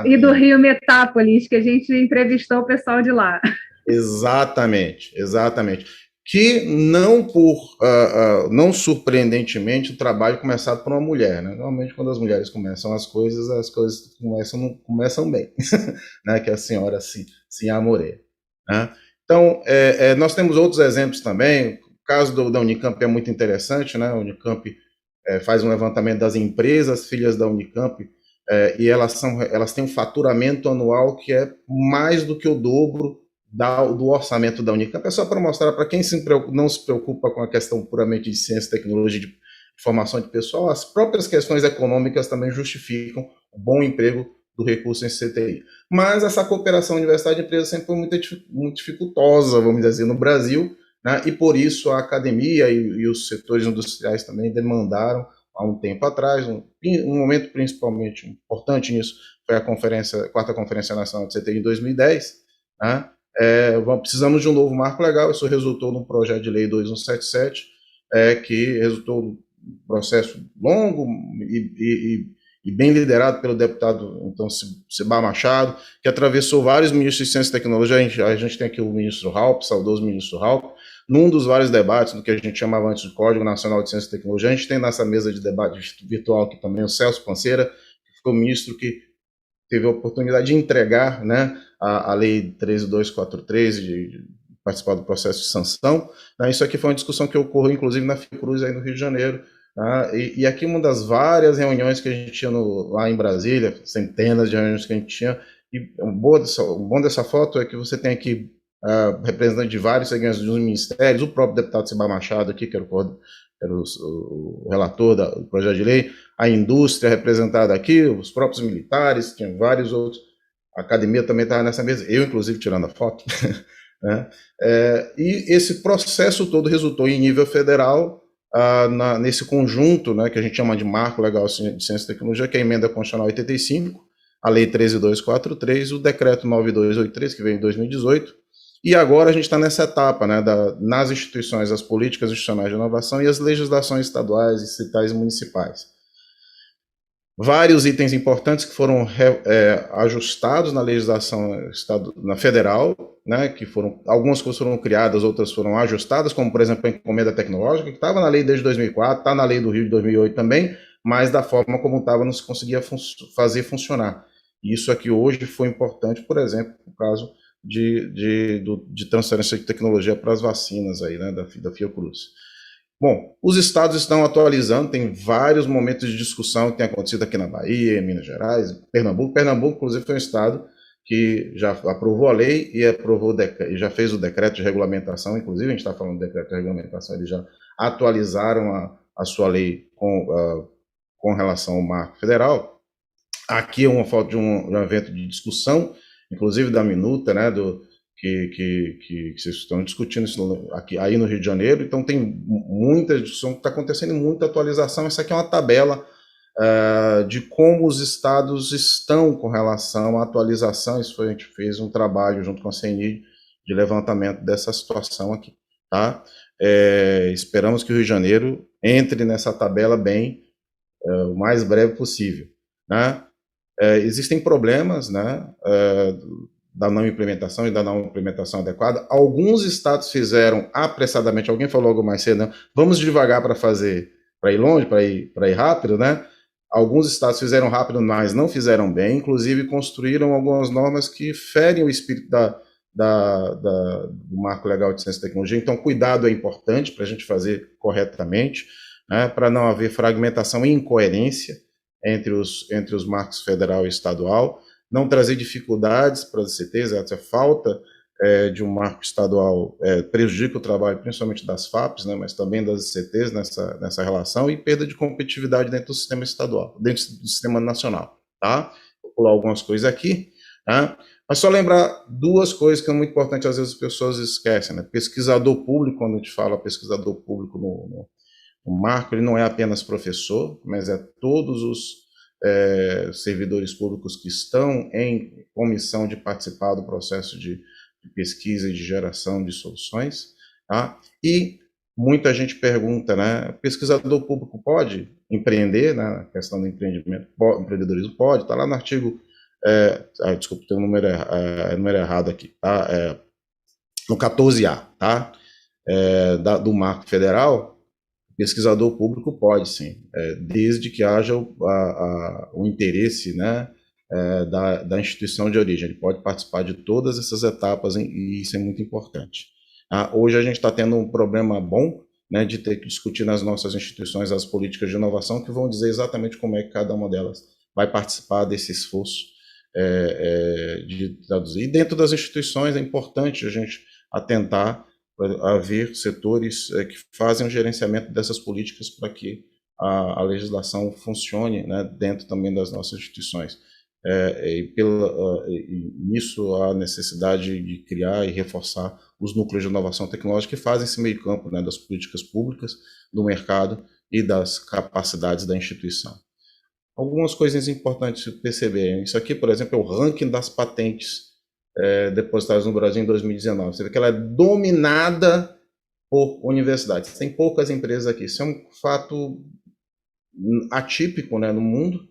e do Rio Metápolis, que a gente entrevistou o pessoal de lá. Exatamente. Que não surpreendentemente, o trabalho é começado por uma mulher, né? Normalmente, quando as mulheres começam as coisas não começam bem, né? Que é a senhora Sinhá Moreira, né? Então, nós temos outros exemplos também. O caso da Unicamp é muito interessante, né? A Unicamp faz um levantamento das empresas filhas da Unicamp e elas têm um faturamento anual que é mais do que o dobro do orçamento da Unicamp. É só para mostrar para quem não se preocupa com a questão puramente de ciência e tecnologia, de formação de pessoal, as próprias questões econômicas também justificam o bom emprego do recurso em CTI. Mas essa cooperação universidade e empresa sempre foi muito dificultosa, vamos dizer assim, no Brasil, né? E por isso a academia e os setores industriais também demandaram, há um tempo atrás, um momento principalmente importante nisso, foi a quarta Conferência Nacional de CTI em 2010, né? Precisamos de um novo marco legal. Isso resultou num projeto de lei 2177, que resultou num processo longo e bem liderado pelo deputado então Cibá Machado, que atravessou vários ministros de Ciência e Tecnologia. A gente tem aqui o ministro Raup, saudoso ministro Raup, num dos vários debates do que a gente chamava antes de Código Nacional de Ciência e Tecnologia. A gente tem nessa mesa de debate virtual aqui também o Celso Panceira, que foi o ministro que teve a oportunidade de entregar, né, a Lei 13.243, de participar do processo de sanção. Né? Isso aqui foi uma discussão que ocorreu, inclusive, na Fiocruz, aí no Rio de Janeiro. E aqui uma das várias reuniões que a gente tinha lá em Brasília, centenas de reuniões que a gente tinha, e o bom dessa foto é que você tem aqui representantes de vários segmentos dos ministérios, o próprio deputado Cibá Machado aqui, que era o relator do projeto de lei, a indústria representada aqui, os próprios militares, tinha vários outros, a academia também estava nessa mesa, eu inclusive tirando a foto, né? E esse processo todo resultou em nível federal, nesse conjunto, né, que a gente chama de Marco Legal de Ciência e Tecnologia, que é a Emenda Constitucional 85, a Lei 13.243, o Decreto 9.283, que veio em 2018, e agora a gente está nessa etapa, né, nas instituições, as políticas institucionais de inovação e as legislações estaduais, estatais e municipais. Vários itens importantes que foram ajustados na legislação federal, né, algumas coisas foram criadas, outras foram ajustadas, como, por exemplo, a encomenda tecnológica, que estava na lei desde 2004, está na lei do Rio de 2008 também, mas da forma como estava não se conseguia fazer funcionar. Isso aqui hoje foi importante, por exemplo, no caso de transferência de tecnologia para as vacinas aí, né, da Fiocruz. Bom, os estados estão atualizando, tem vários momentos de discussão que tem acontecido aqui na Bahia, em Minas Gerais, Pernambuco. Pernambuco, inclusive, foi um estado que já aprovou a lei e já fez o decreto de regulamentação, inclusive, a gente está falando do decreto de regulamentação, eles já atualizaram a sua lei com relação ao marco federal. Aqui é uma foto de um evento de discussão, inclusive da minuta, né, que vocês estão discutindo isso aqui, aí no Rio de Janeiro. Então tem muita discussão, está acontecendo muita atualização. Essa aqui é uma tabela de como os estados estão com relação à atualização. Isso a gente fez um trabalho junto com a CNI de levantamento dessa situação aqui, tá? Esperamos que o Rio de Janeiro entre nessa tabela bem o mais breve possível, né? Existem problemas, né, da não implementação e da não implementação adequada. Alguns estados fizeram apressadamente, alguém falou algo mais cedo, né? Vamos devagar para ir longe, para ir rápido, né? Alguns estados fizeram rápido, mas não fizeram bem, inclusive construíram algumas normas que ferem o espírito do marco legal de ciência e tecnologia. Então, cuidado é importante para a gente fazer corretamente, né, para não haver fragmentação e incoerência entre os marcos federal e estadual, não trazer dificuldades para as ICTs. A falta de um marco estadual prejudica o trabalho, principalmente das FAPs, né, mas também das ICTs nessa relação, e perda de competitividade dentro do sistema estadual, dentro do sistema nacional, tá? Vou pular algumas coisas aqui, tá? Mas só lembrar duas coisas que são muito importantes, às vezes as pessoas esquecem, né? Pesquisador público, quando a gente fala pesquisador público no marco, ele não é apenas professor, mas é todos os servidores públicos que estão em comissão de participar do processo de de pesquisa e de geração de soluções. Tá? E muita gente pergunta, né, o pesquisador público pode empreender, né, a questão do empreendedorismo pode, está lá no artigo, desculpa, tem um número errado aqui, tá? No 14A, tá? Do Marco Federal, o pesquisador público pode, sim, desde que haja o interesse, né, da instituição de origem. Ele pode participar de todas essas etapas e isso é muito importante. Hoje a gente está tendo um problema bom, né, de ter que discutir nas nossas instituições as políticas de inovação que vão dizer exatamente como é que cada uma delas vai participar desse esforço de traduzir. E dentro das instituições é importante a gente atentar a ver setores que fazem o gerenciamento dessas políticas para que a legislação funcione, né, dentro também das nossas instituições. Nisso há necessidade de criar e reforçar os núcleos de inovação tecnológica que fazem esse meio campo, né, das políticas públicas, do mercado e das capacidades da instituição. Algumas coisas importantes de perceber. Isso aqui, por exemplo, é o ranking das patentes depositadas no Brasil em 2019. Você vê que ela é dominada por universidades. Tem poucas empresas aqui. Isso é um fato atípico, né, no mundo.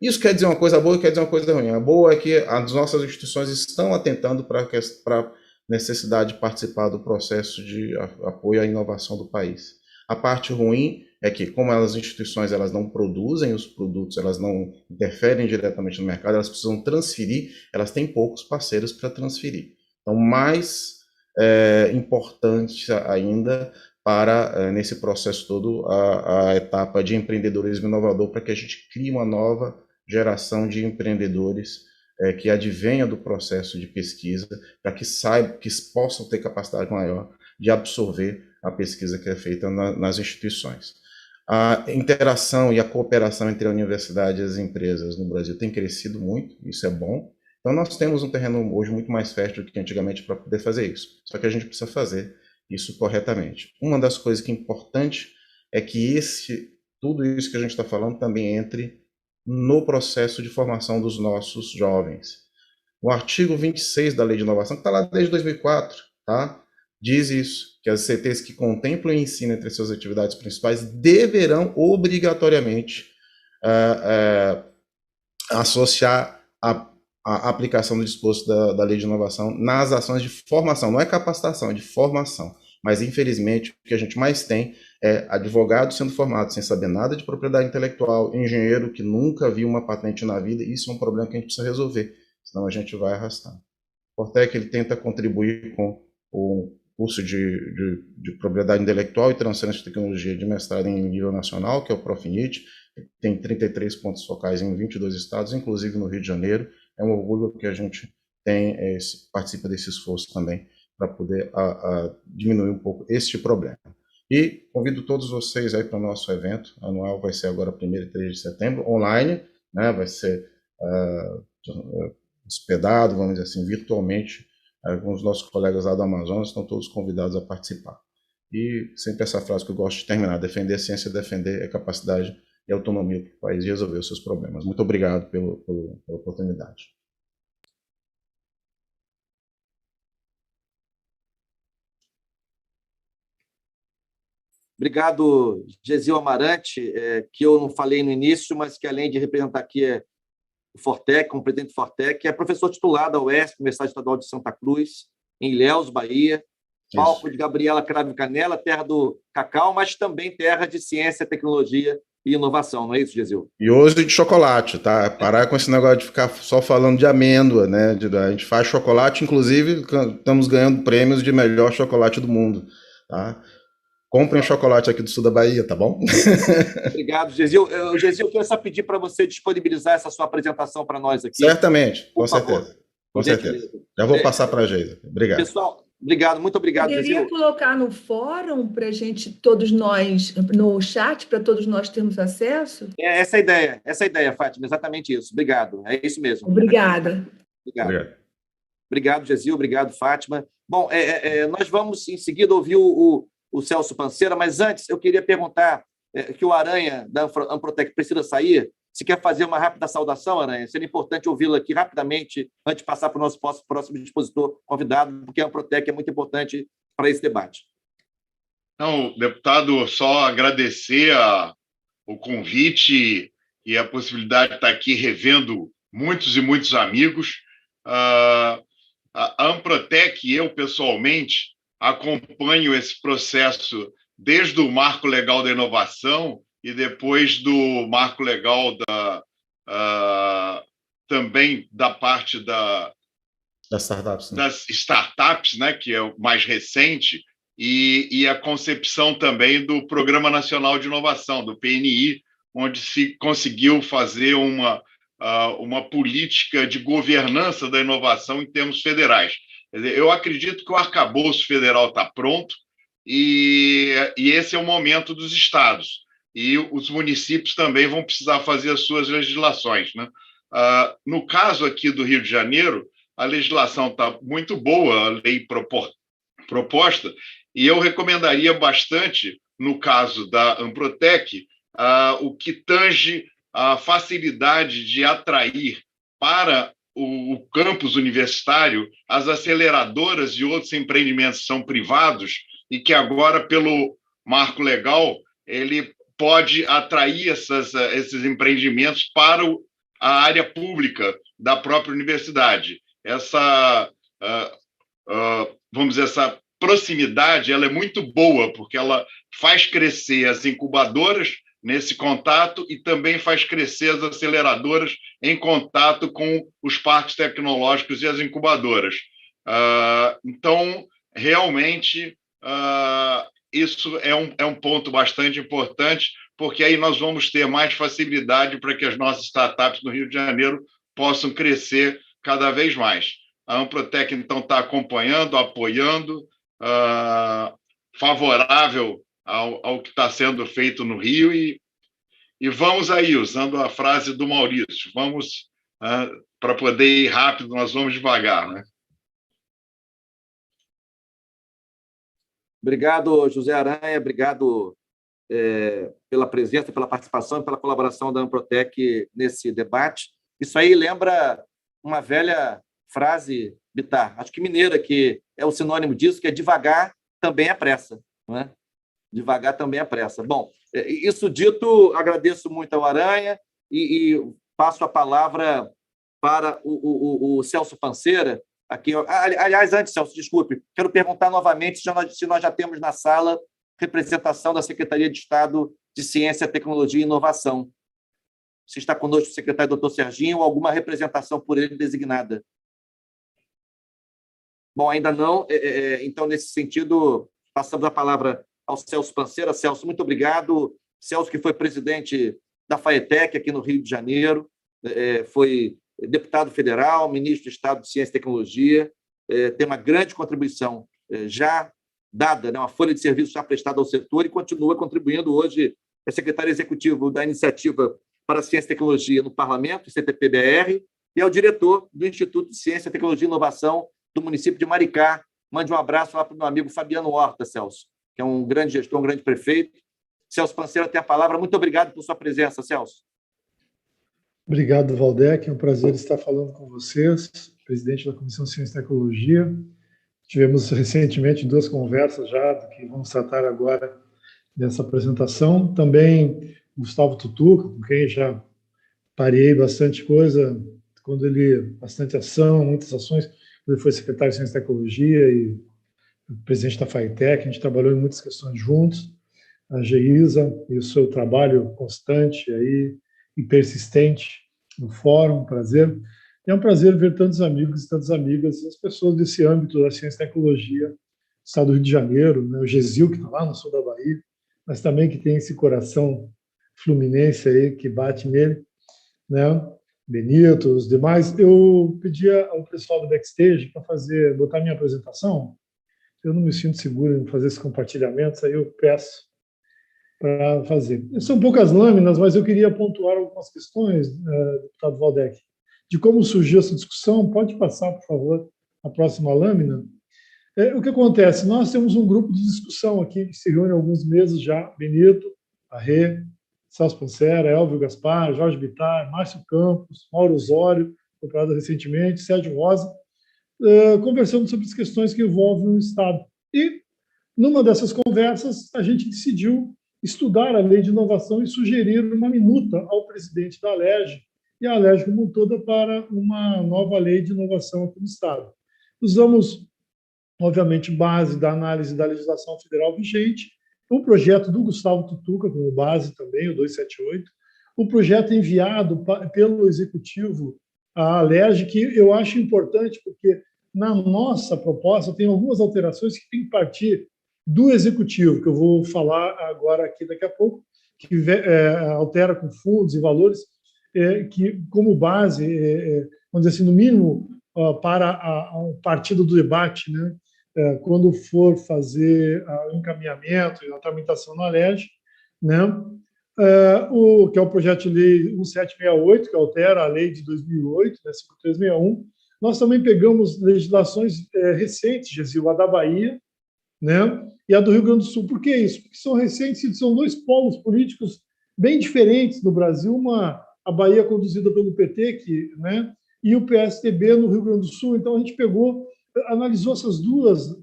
Isso quer dizer uma coisa boa e quer dizer uma coisa ruim. A boa é que as nossas instituições estão atentando para a necessidade de participar do processo de apoio à inovação do país. A parte ruim é que, como as instituições elas não produzem os produtos, elas não interferem diretamente no mercado, elas precisam transferir, elas têm poucos parceiros para transferir. Então, mais importante ainda para, nesse processo todo, a etapa de empreendedorismo inovador, para que a gente crie uma nova geração de empreendedores que advenha do processo de pesquisa, para que possam ter capacidade maior de absorver a pesquisa que é feita nas instituições. A interação e a cooperação entre a universidade e as empresas no Brasil tem crescido muito, isso é bom. Então, nós temos um terreno hoje muito mais fértil do que antigamente para poder fazer isso. Só que a gente precisa fazer isso corretamente. Uma das coisas que é importante é que tudo isso que a gente está falando também entre no processo de formação dos nossos jovens. O artigo 26 da Lei de Inovação, que está lá desde 2004, tá? Diz isso, que as CTs que contemplam o ensino entre suas atividades principais deverão obrigatoriamente associar a aplicação do disposto da Lei de Inovação nas ações de formação. Não é capacitação, é de formação. Mas, infelizmente, o que a gente mais tem é advogado sendo formado sem saber nada de propriedade intelectual, engenheiro que nunca viu uma patente na vida, e isso é um problema que a gente precisa resolver, senão a gente vai arrastando. O Fortec ele tenta contribuir com o curso de propriedade intelectual e transferência de tecnologia de mestrado em nível nacional, que é o Profinit, tem 33 pontos focais em 22 estados, inclusive no Rio de Janeiro. É um orgulho que a gente participa desse esforço também, para poder diminuir um pouco este problema. E convido todos vocês aí para o nosso evento anual, vai ser agora 1º e 3 de setembro, online, né, vai ser hospedado, vamos dizer assim, virtualmente. Alguns dos nossos colegas lá do Amazonas estão todos convidados a participar. E sempre essa frase que eu gosto de terminar: defender a ciência, defender a capacidade e autonomia para o país de resolver os seus problemas. Muito obrigado pela oportunidade. Obrigado, Gesil Amarante, que eu não falei no início, mas que, além de representar aqui o Fortec, como presidente do Fortec, é professor titular da UESP, Universidade Estadual de Santa Cruz, em Ilhéus, Bahia, palco de Gabriela Cravo e Canela, terra do cacau, mas também terra de ciência, tecnologia e inovação, não é isso, Gesil? E hoje de chocolate, tá? Parar com esse negócio de ficar só falando de amêndoa, né? A gente faz chocolate, inclusive estamos ganhando prêmios de melhor chocolate do mundo, tá? Comprem chocolate aqui do sul da Bahia, tá bom? Obrigado, Gesil. Gesil, eu quero só pedir para você disponibilizar essa sua apresentação para nós aqui. Certamente, com certeza. Com certeza. Já vou passar para a Geisa. Obrigado. Pessoal, obrigado, muito obrigado, Gesil. Poderia colocar no fórum para a gente, todos nós, no chat, para todos nós termos acesso? Essa é a ideia, Fátima, exatamente isso. Obrigado, é isso mesmo. Obrigada. Obrigado, Gesil, obrigado, Fátima. Bom, nós vamos, em seguida, ouvir o Celso Panceira, mas antes eu queria perguntar que o Aranha, da Amprotec, precisa sair, Se quer fazer uma rápida saudação, Aranha, seria importante ouvi-la aqui rapidamente, antes de passar para o nosso próximo expositor convidado, porque a Amprotec é muito importante para esse debate. Não, deputado, só agradecer o convite e a possibilidade de estar aqui revendo muitos e muitos amigos. A Amprotec e eu, pessoalmente, acompanho esse processo desde o Marco Legal da Inovação e depois do Marco Legal também da parte das startups, né, que é o mais recente, e a concepção também do Programa Nacional de Inovação, do PNI, onde se conseguiu fazer uma política de governança da inovação em termos federais. Quer dizer, eu acredito que o arcabouço federal está pronto e esse é o momento dos estados. E os municípios também vão precisar fazer as suas legislações, né? No caso aqui do Rio de Janeiro, a legislação está muito boa, a lei proposta, e eu recomendaria bastante, no caso da Amprotec, o que tange a facilidade de atrair para o campus universitário as aceleradoras e outros empreendimentos que são privados e que agora, pelo marco legal, ele pode atrair esses empreendimentos para a área pública da própria universidade. Vamos dizer, essa proximidade ela é muito boa, porque ela faz crescer as incubadoras nesse contato e também faz crescer as aceleradoras em contato com os parques tecnológicos e as incubadoras. Então, realmente, isso é um ponto bastante importante, porque aí nós vamos ter mais facilidade para que as nossas startups no Rio de Janeiro possam crescer cada vez mais. A Amprotec, então, está acompanhando, apoiando, favorável ao que está sendo feito no Rio e vamos aí, usando a frase do Maurício, vamos, para poder ir rápido, nós vamos devagar, né? Obrigado, José Aranha, obrigado pela presença, pela participação e pela colaboração da Amprotec nesse debate. Isso aí lembra uma velha frase, Bitar, acho que mineira, que é o sinônimo disso, que é devagar também é pressa, não é? Devagar também é pressa. Bom, isso dito, agradeço muito ao Aranha e passo a palavra para o Celso Panceira. Aqui, aliás, antes, Celso, desculpe, quero perguntar novamente se nós já temos na sala representação da Secretaria de Estado de Ciência, Tecnologia e Inovação. Se está conosco o secretário doutor Serginho ou alguma representação por ele designada. Bom, ainda não. Então, nesse sentido, passamos a palavra ao Celso Panceira. Celso, muito obrigado. Celso, que foi presidente da FAETEC aqui no Rio de Janeiro, foi deputado federal, ministro de Estado de Ciência e Tecnologia, tem uma grande contribuição já dada, né, uma folha de serviço já prestada ao setor e continua contribuindo hoje, é secretário executivo da Iniciativa para a Ciência e Tecnologia no Parlamento, CTPBR, e é o diretor do Instituto de Ciência, Tecnologia e Inovação do município de Maricá. Mande um abraço lá para o meu amigo Fabiano Horta, Celso, que é um grande gestor, um grande prefeito. Celso Panceira tem a palavra. Muito obrigado por sua presença, Celso. Obrigado, Valdec. É um prazer estar falando com vocês, presidente da Comissão de Ciência e Tecnologia. Tivemos recentemente 2 conversas já, do que vamos tratar agora dessa apresentação. Também Gustavo Tutuca, com quem já parei bastante coisa, bastante ação, muitas ações, quando ele foi secretário de Ciência e Tecnologia e presidente da FAETEC, a gente trabalhou em muitas questões juntos. A Geisa e o seu trabalho constante aí, e persistente no fórum, prazer. É um prazer ver tantos amigos e tantas amigas, as pessoas desse âmbito da ciência e tecnologia, do estado do Rio de Janeiro, né? O Gesil, que está lá no sul da Bahia, mas também que tem esse coração fluminense aí, que bate nele, né? Benito, os demais. Eu pedi ao pessoal do backstage para botar minha apresentação. Eu não me sinto seguro em fazer esses compartilhamentos, aí eu peço para fazer. São poucas lâminas, mas eu queria pontuar algumas questões, deputado Valdec, de como surgiu essa discussão. Pode passar, por favor, a próxima lâmina. O que acontece? Nós temos um grupo de discussão aqui que se reúne há alguns meses já, Benito, a Rê, Celso Pancera, Elvio Gaspar, Jorge Bittar, Márcio Campos, Mauro Osório, procurado recentemente, Sérgio Rosa, conversando sobre as questões que envolvem o Estado. E, numa dessas conversas, a gente decidiu estudar a lei de inovação e sugerir uma minuta ao presidente da Alerj e a Alerj como um toda para uma nova lei de inovação aqui no Estado. Usamos, obviamente, base da análise da legislação federal vigente, o projeto do Gustavo Tutuca, como base também, o 278, o projeto enviado pelo Executivo à Alerj, que eu acho importante, porque na nossa proposta tem algumas alterações que têm que partir do Executivo, que eu vou falar agora aqui daqui a pouco, que altera com fundos e valores, que como base, vamos dizer assim, no mínimo, para o partido do debate, né? Quando for fazer o encaminhamento e a tramitação na Alerj, né? Que é o projeto de lei 1768, que altera a lei de 2008, né, 5361. Nós também pegamos legislações recentes, Gesil, a da Bahia, né, e a do Rio Grande do Sul. Por que isso? Porque são recentes e são dois polos políticos bem diferentes no Brasil, a Bahia conduzida pelo PT, né, e o PSDB no Rio Grande do Sul. Então, a gente analisou essas duas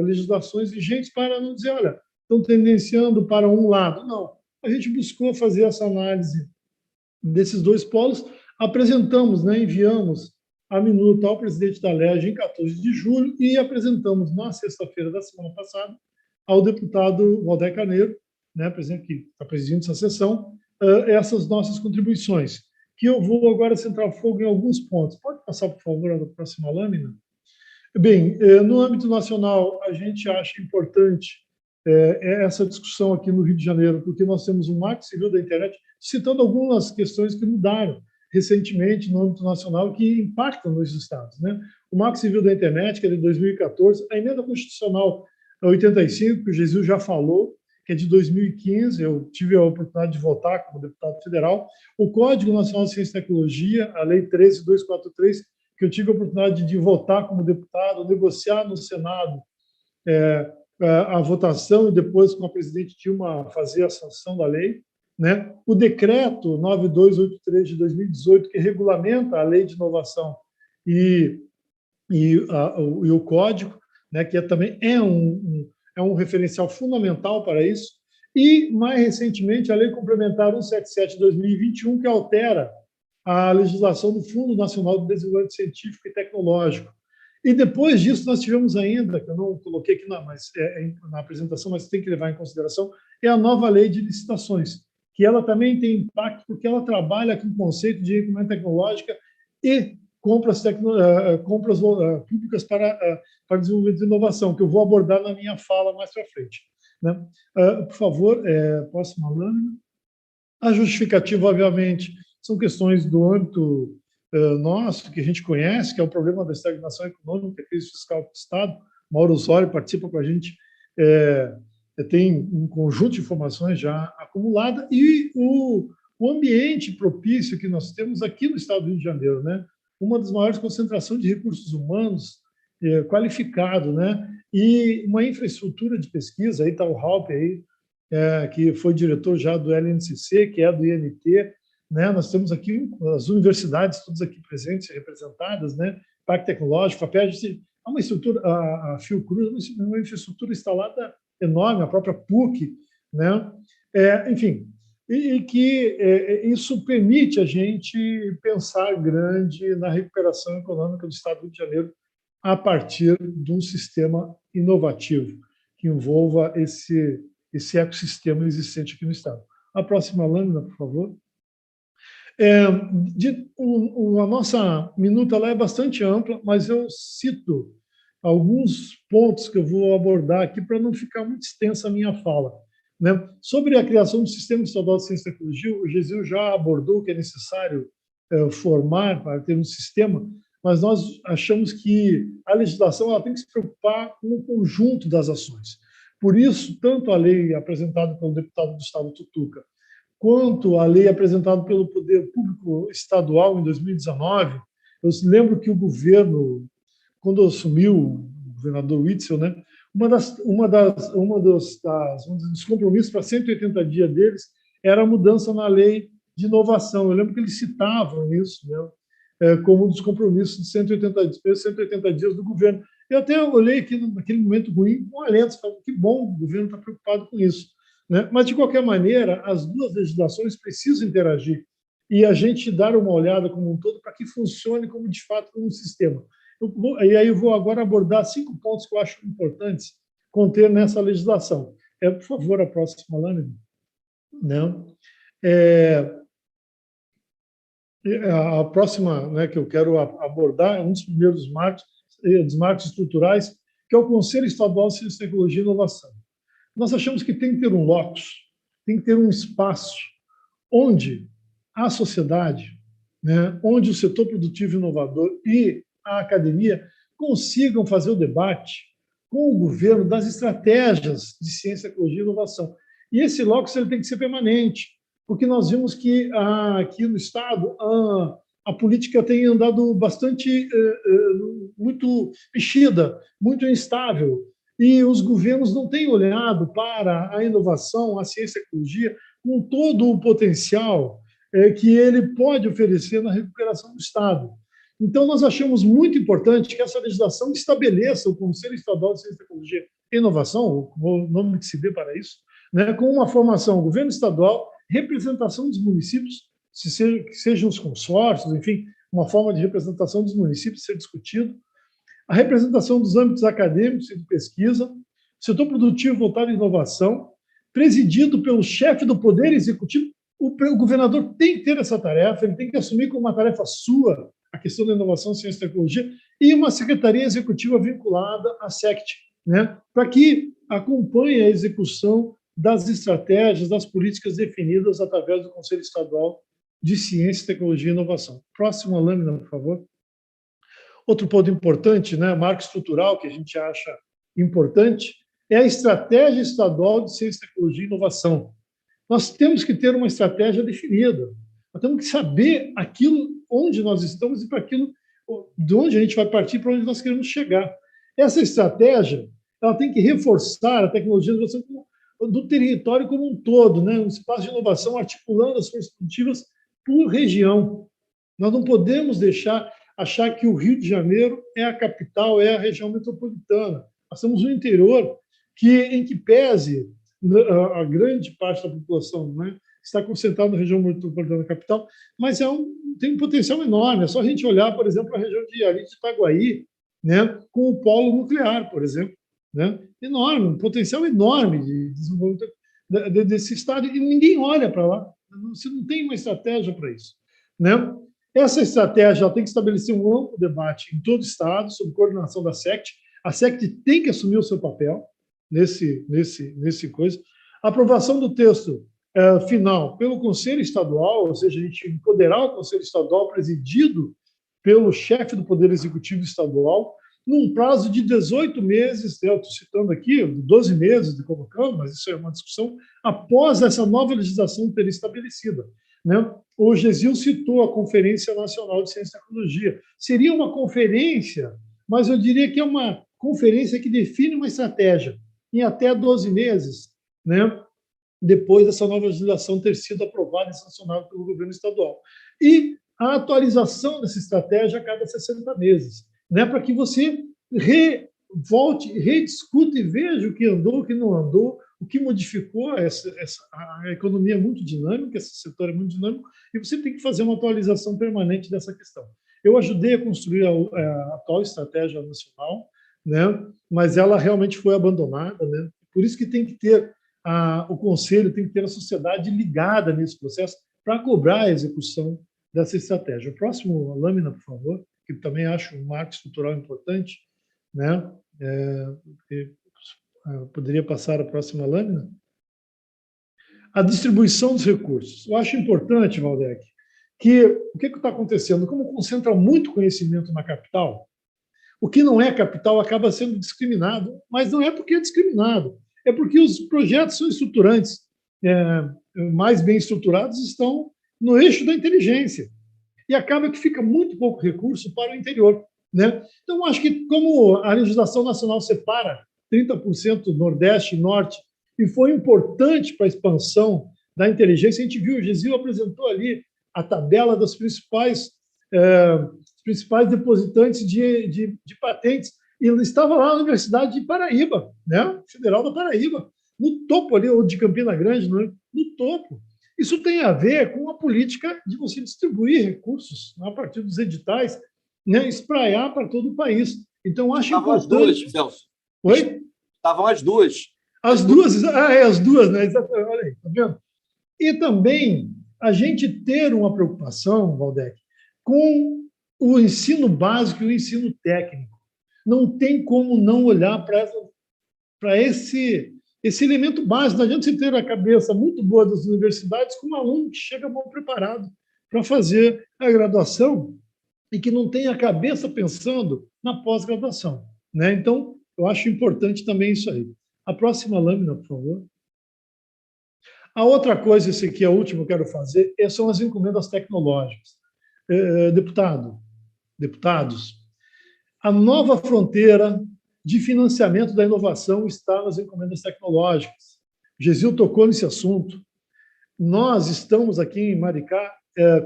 legislações vigentes para não dizer, olha, estão tendenciando para um lado. Não. A gente buscou fazer essa análise desses dois polos, apresentamos, né, enviamos a minuta ao presidente da Alerj em 14 de julho e apresentamos na sexta-feira da semana passada ao deputado Waldeck Carneiro, né, presidente que está presidindo essa sessão, essas nossas contribuições, que eu vou agora centrar fogo em alguns pontos. Pode passar, por favor, a próxima lâmina? Bem, no âmbito nacional, a gente acha importante essa discussão aqui no Rio de Janeiro, porque nós temos um marco civil da internet, citando algumas questões que mudaram recentemente no âmbito nacional que impactam nos estados, né? O marco civil da internet, que é de 2014, a emenda constitucional 85, que o Gesil já falou, que é de 2015, eu tive a oportunidade de votar como deputado federal, o Código Nacional de Ciência e Tecnologia, a Lei 13243, que eu tive a oportunidade de votar como deputado, negociar no Senado a votação e depois, com a presidente Dilma, fazer a sanção da lei, né? O decreto 9283 de 2018, que regulamenta a lei de inovação e o código, né? Que também é um referencial fundamental para isso, e, mais recentemente, a Lei Complementar 177 de 2021, que altera a legislação do Fundo Nacional de Desenvolvimento Científico e Tecnológico. E depois disso, nós tivemos ainda, que eu não coloquei aqui na apresentação, mas tem que levar em consideração, é a nova Lei de Licitações, que ela também tem impacto, porque ela trabalha com o conceito de encomenda tecnológica e compras públicas para desenvolvimento de inovação, que eu vou abordar na minha fala mais para frente, né? Por favor, próxima lâmina. A justificativa, obviamente, são questões do âmbito nosso, que a gente conhece, que é o problema da estagnação econômica, a crise fiscal do Estado. Mauro Osório participa com a gente, tem um conjunto de informações já acumulada, e o ambiente propício que nós temos aqui no Estado do Rio de Janeiro, né? Uma das maiores concentrações de recursos humanos qualificado, né? E uma infraestrutura de pesquisa, aí está o Halpe, aí, que foi diretor já do LNCC, que é do INT, né? Nós temos aqui as universidades todas aqui presentes, representadas, né? Parque Tecnológico, a FAPERJ, há uma estrutura, a Fiocruz, uma infraestrutura instalada enorme, a própria PUC, né? Enfim, e que isso permite a gente pensar grande na recuperação econômica do Estado do Rio de Janeiro a partir de um sistema inovativo que envolva esse ecossistema existente aqui no Estado. A próxima lâmina, por favor. A nossa minuta lá é bastante ampla, mas eu cito alguns pontos que eu vou abordar aqui para não ficar muito extensa a minha fala, né? Sobre a criação do Sistema Estadual de Ciência e Tecnologia, o Gesil já abordou que é necessário formar para ter um sistema, mas nós achamos que a legislação ela tem que se preocupar com o conjunto das ações. Por isso, tanto a lei apresentada pelo deputado Gustavo Tutuca, quanto a lei apresentada pelo Poder Público Estadual em 2019, eu lembro que o governo, quando assumiu o governador Witzel, né, um dos compromissos para 180 dias deles era a mudança na lei de inovação. Eu lembro que eles citavam isso, né, como um dos compromissos de 180 dias do governo. Eu até olhei aqui naquele momento ruim com alento, falando que bom, o governo está preocupado com isso, né? Mas, de qualquer maneira, as duas legislações precisam interagir e a gente dar uma olhada como um todo para que funcione como, de fato, como um sistema. E aí eu vou agora abordar 5 pontos que eu acho importantes conter nessa legislação. Por favor, a próxima lâmina. Não. A próxima, né, que eu quero abordar é um dos primeiros marcos estruturais, que é o Conselho Estadual de Ciência, Tecnologia e Inovação. Nós achamos que tem que ter um locus, tem que ter um espaço onde a sociedade, né, onde o setor produtivo e inovador e a academia consigam fazer o debate com o governo das estratégias de ciência, tecnologia e inovação. E esse locus ele tem que ser permanente, porque nós vimos que aqui no Estado a política tem andado bastante muito mexida, muito instável, e os governos não têm olhado para a inovação, a ciência e a tecnologia, com todo o potencial que ele pode oferecer na recuperação do Estado. Então, nós achamos muito importante que essa legislação estabeleça o Conselho Estadual de Ciência, Tecnologia e Inovação, o nome que se dê para isso, né, com uma formação governo estadual, representação dos municípios, que sejam os consórcios, enfim, uma forma de representação dos municípios ser discutido, a representação dos âmbitos acadêmicos e de pesquisa, setor produtivo voltado à inovação, presidido pelo chefe do Poder Executivo. O governador tem que ter essa tarefa, ele tem que assumir como uma tarefa sua a questão da inovação, ciência e tecnologia, e uma secretaria executiva vinculada à SECT, né, para que acompanhe a execução das estratégias, das políticas definidas através do Conselho Estadual de Ciência, Tecnologia e Inovação. Próxima lâmina, por favor. Outro ponto importante, né, marco estrutural que a gente acha importante, é a Estratégia Estadual de Ciência, Tecnologia e Inovação. Nós temos que ter uma estratégia definida. Nós temos que saber aquilo onde nós estamos e para aquilo de onde a gente vai partir, para onde nós queremos chegar. Essa estratégia ela tem que reforçar a tecnologia de inovação do território como um todo, né? Um espaço de inovação articulando as forças produtivas por região. Nós não podemos achar que o Rio de Janeiro é a capital, é a região metropolitana. Nós temos um interior em que pese a grande parte da população, né, está concentrada na região metropolitana da capital, mas tem um potencial enorme. É só a gente olhar, por exemplo, a região de Itaguaí, né, com o polo nuclear, por exemplo, né, enorme, um potencial enorme de desenvolvimento desse estado, e ninguém olha para lá. Você não tem uma estratégia para isso, né? Essa estratégia tem que estabelecer um amplo debate em todo o estado, sob coordenação da SECT. A SECT tem que assumir o seu papel nesse coisa. A aprovação do texto final pelo Conselho Estadual, ou seja, a gente empoderar o Conselho Estadual presidido pelo chefe do Poder Executivo Estadual, num prazo de 18 meses, eu estou citando aqui, 12 meses de colocando, mas isso é uma discussão, após essa nova legislação ter estabelecida, né? O Gesil citou a Conferência Nacional de Ciência e Tecnologia. Seria uma conferência, mas eu diria que é uma conferência que define uma estratégia em até 12 meses, né, depois dessa nova legislação ter sido aprovada e sancionada pelo governo estadual. E a atualização dessa estratégia a cada 60 meses, né, para que você volte, rediscuta e veja o que andou, o que não andou, o que modificou a economia é muito dinâmica, esse setor é muito dinâmico, e você tem que fazer uma atualização permanente dessa questão. Eu ajudei a construir a atual estratégia nacional, né, mas ela realmente foi abandonada, né? Por isso que tem que ter o Conselho, tem que ter a sociedade ligada nesse processo para cobrar a execução dessa estratégia. O próximo lâmina, por favor, que também acho um marco estrutural importante, né? Poderia passar a próxima lâmina? A distribuição dos recursos. Eu acho importante, Valdec, que o que está acontecendo? Como concentra muito conhecimento na capital, o que não é capital acaba sendo discriminado, mas não é porque é discriminado, é porque os projetos são estruturantes, mais bem estruturados estão no eixo da inteligência, e acaba que fica muito pouco recurso para o interior, né? Então, acho que como a legislação nacional separa 30% Nordeste e Norte, e foi importante para a expansão da inteligência. A gente viu, o Gesil apresentou ali a tabela dos principais depositantes de patentes, e ele estava lá na Universidade de Paraíba, né? Federal da Paraíba, no topo ali, ou de Campina Grande, né? No topo. Isso tem a ver com a política de você distribuir recursos, né, a partir dos editais, né, espraiar para todo o país. Então, acho Estavam importante... as duas, Celso. Oi? Estavam as duas. As duas, as duas, né? Exatamente, olha aí, tá vendo? E também a gente ter uma preocupação, Valdec, com o ensino básico e o ensino técnico. Não tem como não olhar para esse elemento básico. Não adianta você ter a cabeça muito boa das universidades com um aluno que chega mal preparado para fazer a graduação e que não tem a cabeça pensando na pós-graduação, né? Então, eu acho importante também isso aí. A próxima lâmina, por favor. A outra coisa, esse aqui é a última que eu quero fazer, são as encomendas tecnológicas. Deputados, a nova fronteira de financiamento da inovação está nas encomendas tecnológicas. O Gesil tocou nesse assunto. Nós estamos aqui em Maricá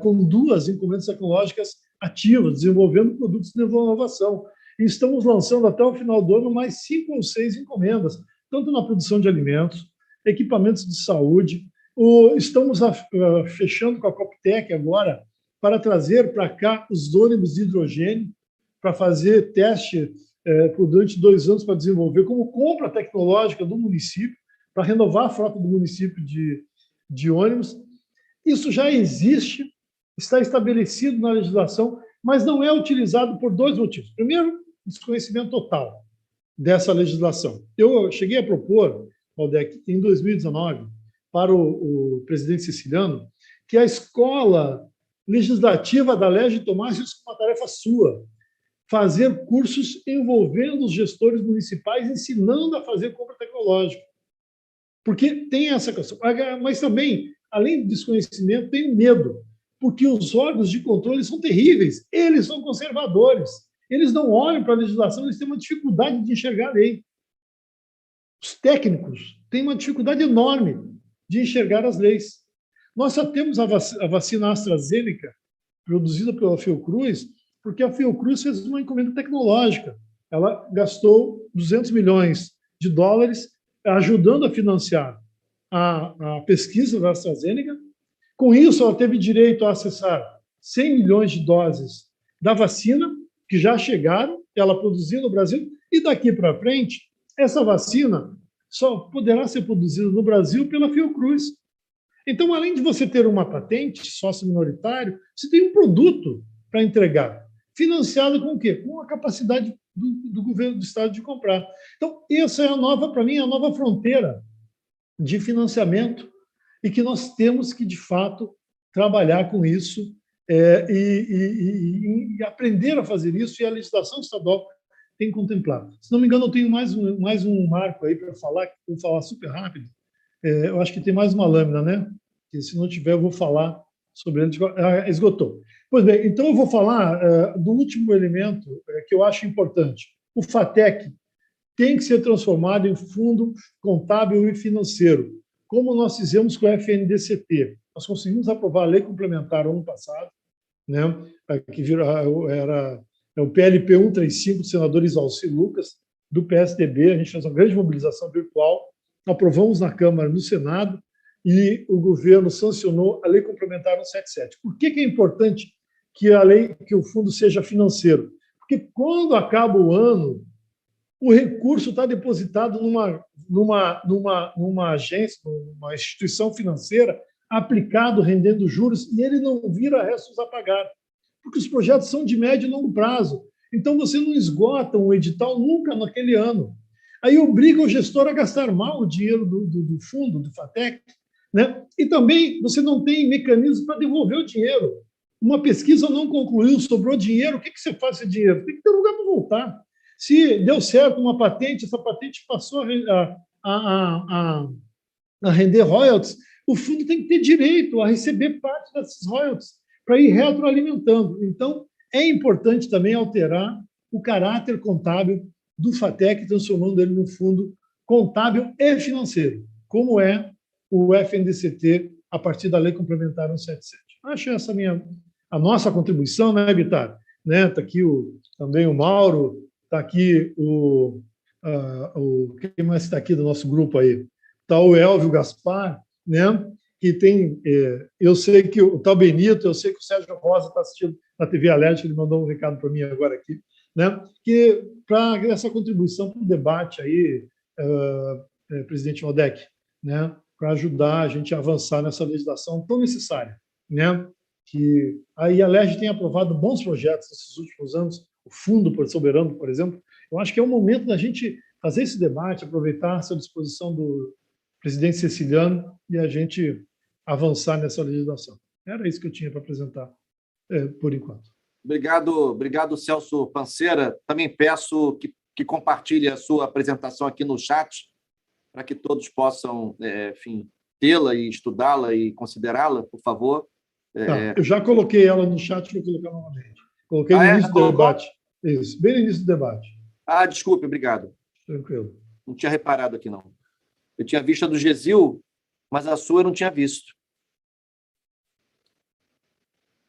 com 2 encomendas tecnológicas ativas, desenvolvendo produtos de inovação. E estamos lançando até o final do ano mais 5 ou 6 encomendas, tanto na produção de alimentos, equipamentos de saúde. Estamos fechando com a Coptec agora para trazer para cá os ônibus de hidrogênio, para fazer teste durante 2 anos para desenvolver como compra tecnológica do município, para renovar a frota do município de ônibus. Isso já existe, está estabelecido na legislação, mas não é utilizado por 2 motivos. Primeiro, desconhecimento total dessa legislação. Eu cheguei a propor, Valdec, em 2019, para o presidente siciliano, que a escola legislativa da Lege tomasse isso como uma tarefa sua, fazer cursos envolvendo os gestores municipais, ensinando a fazer compra tecnológica. Porque tem essa questão. Mas também, além do desconhecimento, tem o medo, porque os órgãos de controle são terríveis, eles são conservadores, eles não olham para a legislação, eles têm uma dificuldade de enxergar a lei. Os técnicos têm uma dificuldade enorme de enxergar as leis. Nós só temos a vacina AstraZeneca, produzida pela Fiocruz, porque a Fiocruz fez uma encomenda tecnológica. Ela gastou $200 milhões ajudando a financiar a pesquisa da AstraZeneca. Com isso, ela teve direito a acessar 100 milhões de doses da vacina, que já chegaram, ela produziu no Brasil, e daqui para frente, essa vacina só poderá ser produzida no Brasil pela Fiocruz. Então, além de você ter uma patente, sócio minoritário, você tem um produto para entregar, financiado com o quê? Com a capacidade do governo do Estado de comprar. Então, essa é para mim, a nova fronteira de financiamento e que nós temos que, de fato, trabalhar com isso e aprender a fazer isso, e a legislação estadual tem contemplado. Se não me engano, eu tenho mais um marco aí para falar, que vou falar super rápido. Eu acho que tem mais uma lâmina, né? Que, se não tiver, eu vou falar sobre ele. Esgotou. Pois bem, então eu vou falar do último elemento que eu acho importante. O FATEC tem que ser transformado em fundo contábil e financeiro, como nós fizemos com o FNDCT. Nós conseguimos aprovar a lei complementar ano passado, né, que era o PLP 135 do senador Isalci Lucas, do PSDB. A gente fez uma grande mobilização virtual, aprovamos na Câmara, no Senado, e o governo sancionou a lei complementar 177. Por que é importante que o fundo seja financeiro? Porque quando acaba o ano, o recurso está depositado numa agência, numa instituição financeira, aplicado, rendendo juros, e ele não vira restos a pagar, porque os projetos são de médio e longo prazo. Então, você não esgota um edital nunca naquele ano. Aí obriga o gestor a gastar mal o dinheiro do fundo, do FATEC, né? E também você não tem mecanismo para devolver o dinheiro. Uma pesquisa não concluiu, sobrou dinheiro, o que você faz com esse dinheiro? Tem que ter lugar para voltar. Se deu certo uma patente, essa patente passou a render royalties, o fundo tem que ter direito a receber parte desses royalties para ir retroalimentando. Então, é importante também alterar o caráter contábil do FATEC, transformando ele num fundo contábil e financeiro, como é o FNDCT a partir da Lei Complementar 177. Acho essa a nossa contribuição, né, Bittar? Né? Está aqui também o Mauro, está aqui quem mais está aqui do nosso grupo aí? Está o Elvio Gaspar, né? Que tem, eu sei que o tal Benito, eu sei que o Sérgio Rosa está assistindo na TV Alérgica, ele mandou um recado para mim agora aqui, né? Que para essa contribuição para o debate aí, presidente Waldeck, né? Para ajudar a gente a avançar nessa legislação tão necessária, né? Que a Alerj tem aprovado bons projetos nesses últimos anos, o Fundo Soberano, por exemplo. Eu acho que é o momento da gente fazer esse debate, aproveitar essa disposição do presidente Ceciliano e a gente avançar nessa legislação. Era isso que eu tinha para apresentar por enquanto. Obrigado, Celso Panceira. Também peço que compartilhe a sua apresentação aqui no chat, para que todos possam, enfim, tê-la e estudá-la e considerá-la, por favor. Tá, eu já coloquei ela no chat, vou colocar novamente. Coloquei no início do debate. Isso, bem no início do debate. Desculpe, obrigado. Tranquilo. Não tinha reparado aqui, não. Eu tinha visto a do Gesil, mas a sua eu não tinha visto.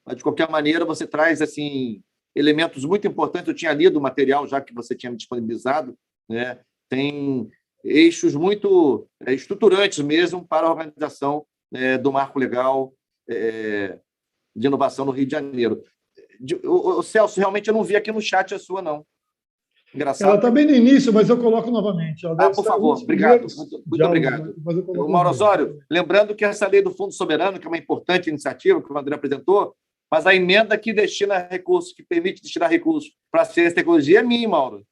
Mas, de qualquer maneira, você traz assim, elementos muito importantes. Eu tinha lido o material já que você tinha me disponibilizado, né? Tem eixos muito estruturantes mesmo para a organização do marco legal de inovação no Rio de Janeiro. O Celso, realmente eu não vi aqui no chat a sua, não. Engraçado. Ela está bem no início, mas eu coloco novamente. Por favor, obrigado. Muito obrigado. O Mauro Osório, lembrando que essa lei do Fundo Soberano, que é uma importante iniciativa que o André apresentou, mas a emenda que destina recursos, que permite destinar recursos para a ciência e tecnologia é minha, Mauro.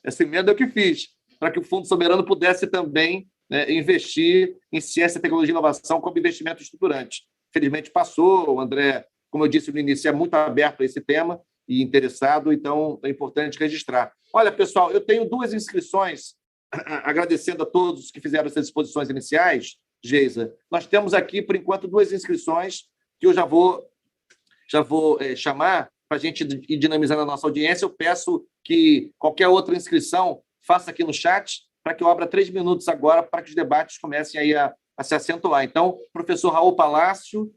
Essa emenda é o que fiz, para que o Fundo Soberano pudesse também investir em ciência, tecnologia e inovação como investimento estruturante. Felizmente passou, o André, como eu disse no início, é muito aberto a esse tema e interessado, então é importante registrar. Olha, pessoal, eu tenho 2 inscrições, agradecendo a todos que fizeram essas exposições iniciais, Geisa. Nós temos aqui, por enquanto, 2 inscrições que eu já vou chamar para a gente ir dinamizando a nossa audiência. Eu peço que qualquer outra inscrição faça aqui no chat, para que eu abra 3 minutos agora, para que os debates comecem aí a se acentuar. Então, professor Raul Palácio,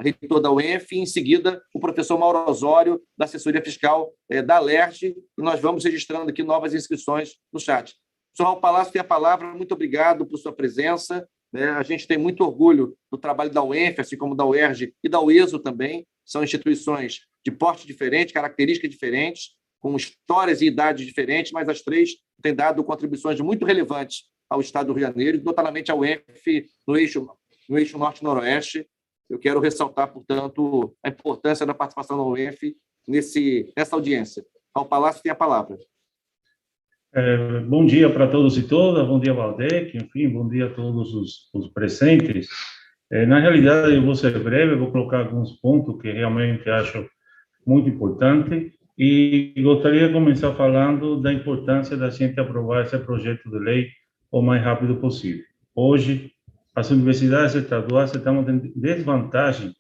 reitor da UENF, e em seguida o professor Mauro Osório, da assessoria fiscal da Alerj, e nós vamos registrando aqui novas inscrições no chat. Professor Raul Palácio tem a palavra, muito obrigado por sua presença. A gente tem muito orgulho do trabalho da UENF, assim como da UERJ e da UESO também. São instituições de porte diferente, características diferentes, com histórias e idades diferentes, mas as 3 têm dado contribuições muito relevantes ao Estado do Rio de Janeiro, e notadamente a UENF no eixo norte-noroeste. Eu quero ressaltar, portanto, a importância da participação da UENF nessa audiência. Raul Palácio tem a palavra. Bom dia para todos e todas, bom dia, Waldeck, enfim, bom dia a todos os presentes. Na realidade, eu vou ser breve, vou colocar alguns pontos que realmente acho muito importante, e gostaria de começar falando da importância da gente aprovar esse projeto de lei o mais rápido possível. Hoje, as universidades estaduais estão em desvantagem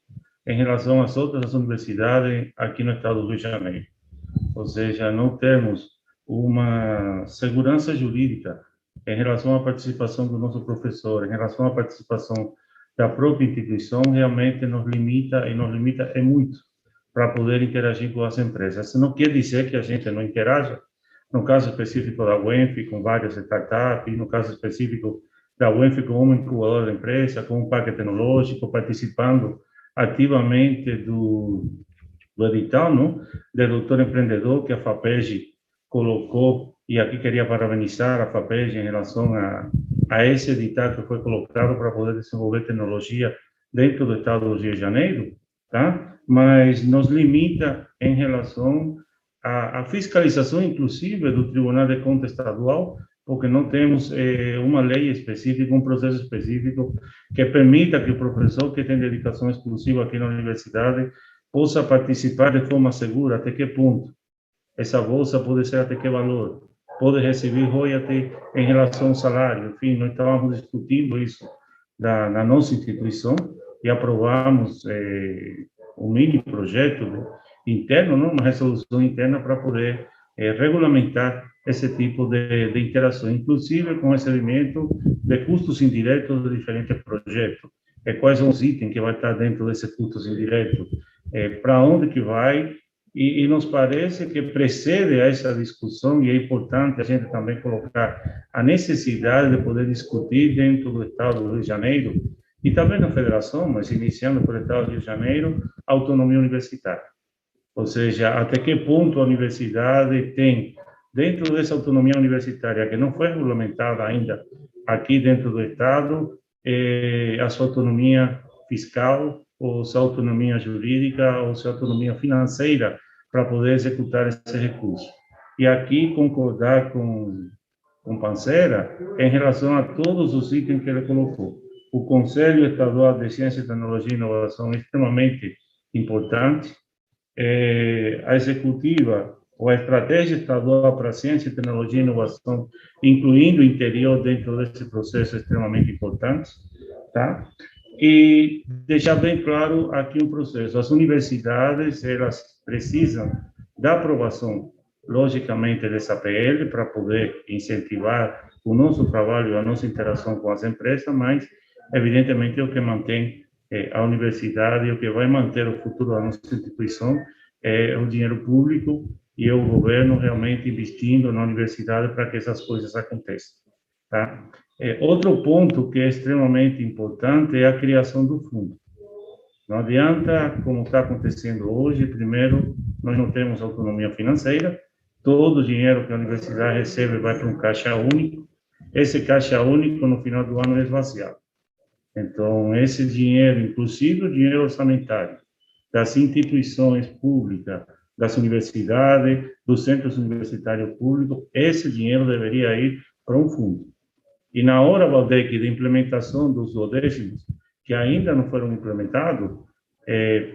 em relação às outras universidades aqui no estado do Rio de Janeiro. Ou seja, não temos uma segurança jurídica em relação à participação do nosso professor, em relação à participação da própria instituição, realmente nos limita muito para poder interagir com as empresas. Isso não quer dizer que a gente não interaja, no caso específico da UENF, com várias startups, no caso específico da UENF, com uma incubadora de empresa, com um parque tecnológico, participando ativamente do edital, não? Do doutor empreendedor que a FAPERJ colocou, e aqui queria parabenizar a FAPERJ em relação a esse edital que foi colocado para poder desenvolver tecnologia dentro do estado do Rio de Janeiro, tá? Mas nos limita em relação à fiscalização, inclusive, do Tribunal de Contas Estadual, porque não temos uma lei específica, um processo específico que permita que o professor que tem dedicação exclusiva aqui na universidade possa participar de forma segura. Até que ponto essa bolsa pode ser, até que valor pode receber royalty em relação ao salário. Enfim, nós estávamos discutindo isso na nossa instituição e aprovamos um mini projeto interno, não? Uma resolução interna para poder regulamentar esse tipo de interação, inclusive com o recebimento de custos indiretos de diferentes projetos. quais são os itens que vai estar dentro desse custos indiretos, para onde que vai, e nos parece que precede a essa discussão, e é importante a gente também colocar a necessidade de poder discutir dentro do Estado do Rio de Janeiro, e também na federação, mas iniciando pelo Estado do Rio de Janeiro, a autonomia universitária. Ou seja, até que ponto a universidade tem, dentro dessa autonomia universitária, que não foi regulamentada ainda aqui dentro do Estado, a sua autonomia fiscal, ou sua autonomia jurídica, ou sua autonomia financeira, para poder executar esse recurso. E aqui concordar com Pancera em relação a todos os itens que ele colocou. O Conselho Estadual de Ciência, Tecnologia e Inovação é extremamente importante. A executiva, ou a estratégia estadual para a ciência, tecnologia e inovação, incluindo o interior dentro desse processo, é extremamente importante, tá? E deixar bem claro aqui um processo. As universidades, elas precisam da aprovação, logicamente, dessa PL para poder incentivar o nosso trabalho, a nossa interação com as empresas, mas, evidentemente, o que mantém a universidade e o que vai manter o futuro da nossa instituição é o dinheiro público e o governo realmente investindo na universidade para que essas coisas aconteçam, tá? Outro ponto que é extremamente importante é a criação do fundo. Não adianta, como está acontecendo hoje, primeiro, nós não temos autonomia financeira, todo o dinheiro que a universidade recebe vai para um caixa único, esse caixa único, no final do ano, é esvaziado. Então, esse dinheiro, inclusive o dinheiro orçamentário das instituições públicas, das universidades, dos centros universitários públicos, esse dinheiro deveria ir para um fundo. E na hora, Valdec, de implementação dos duodécimos, que ainda não foram implementados,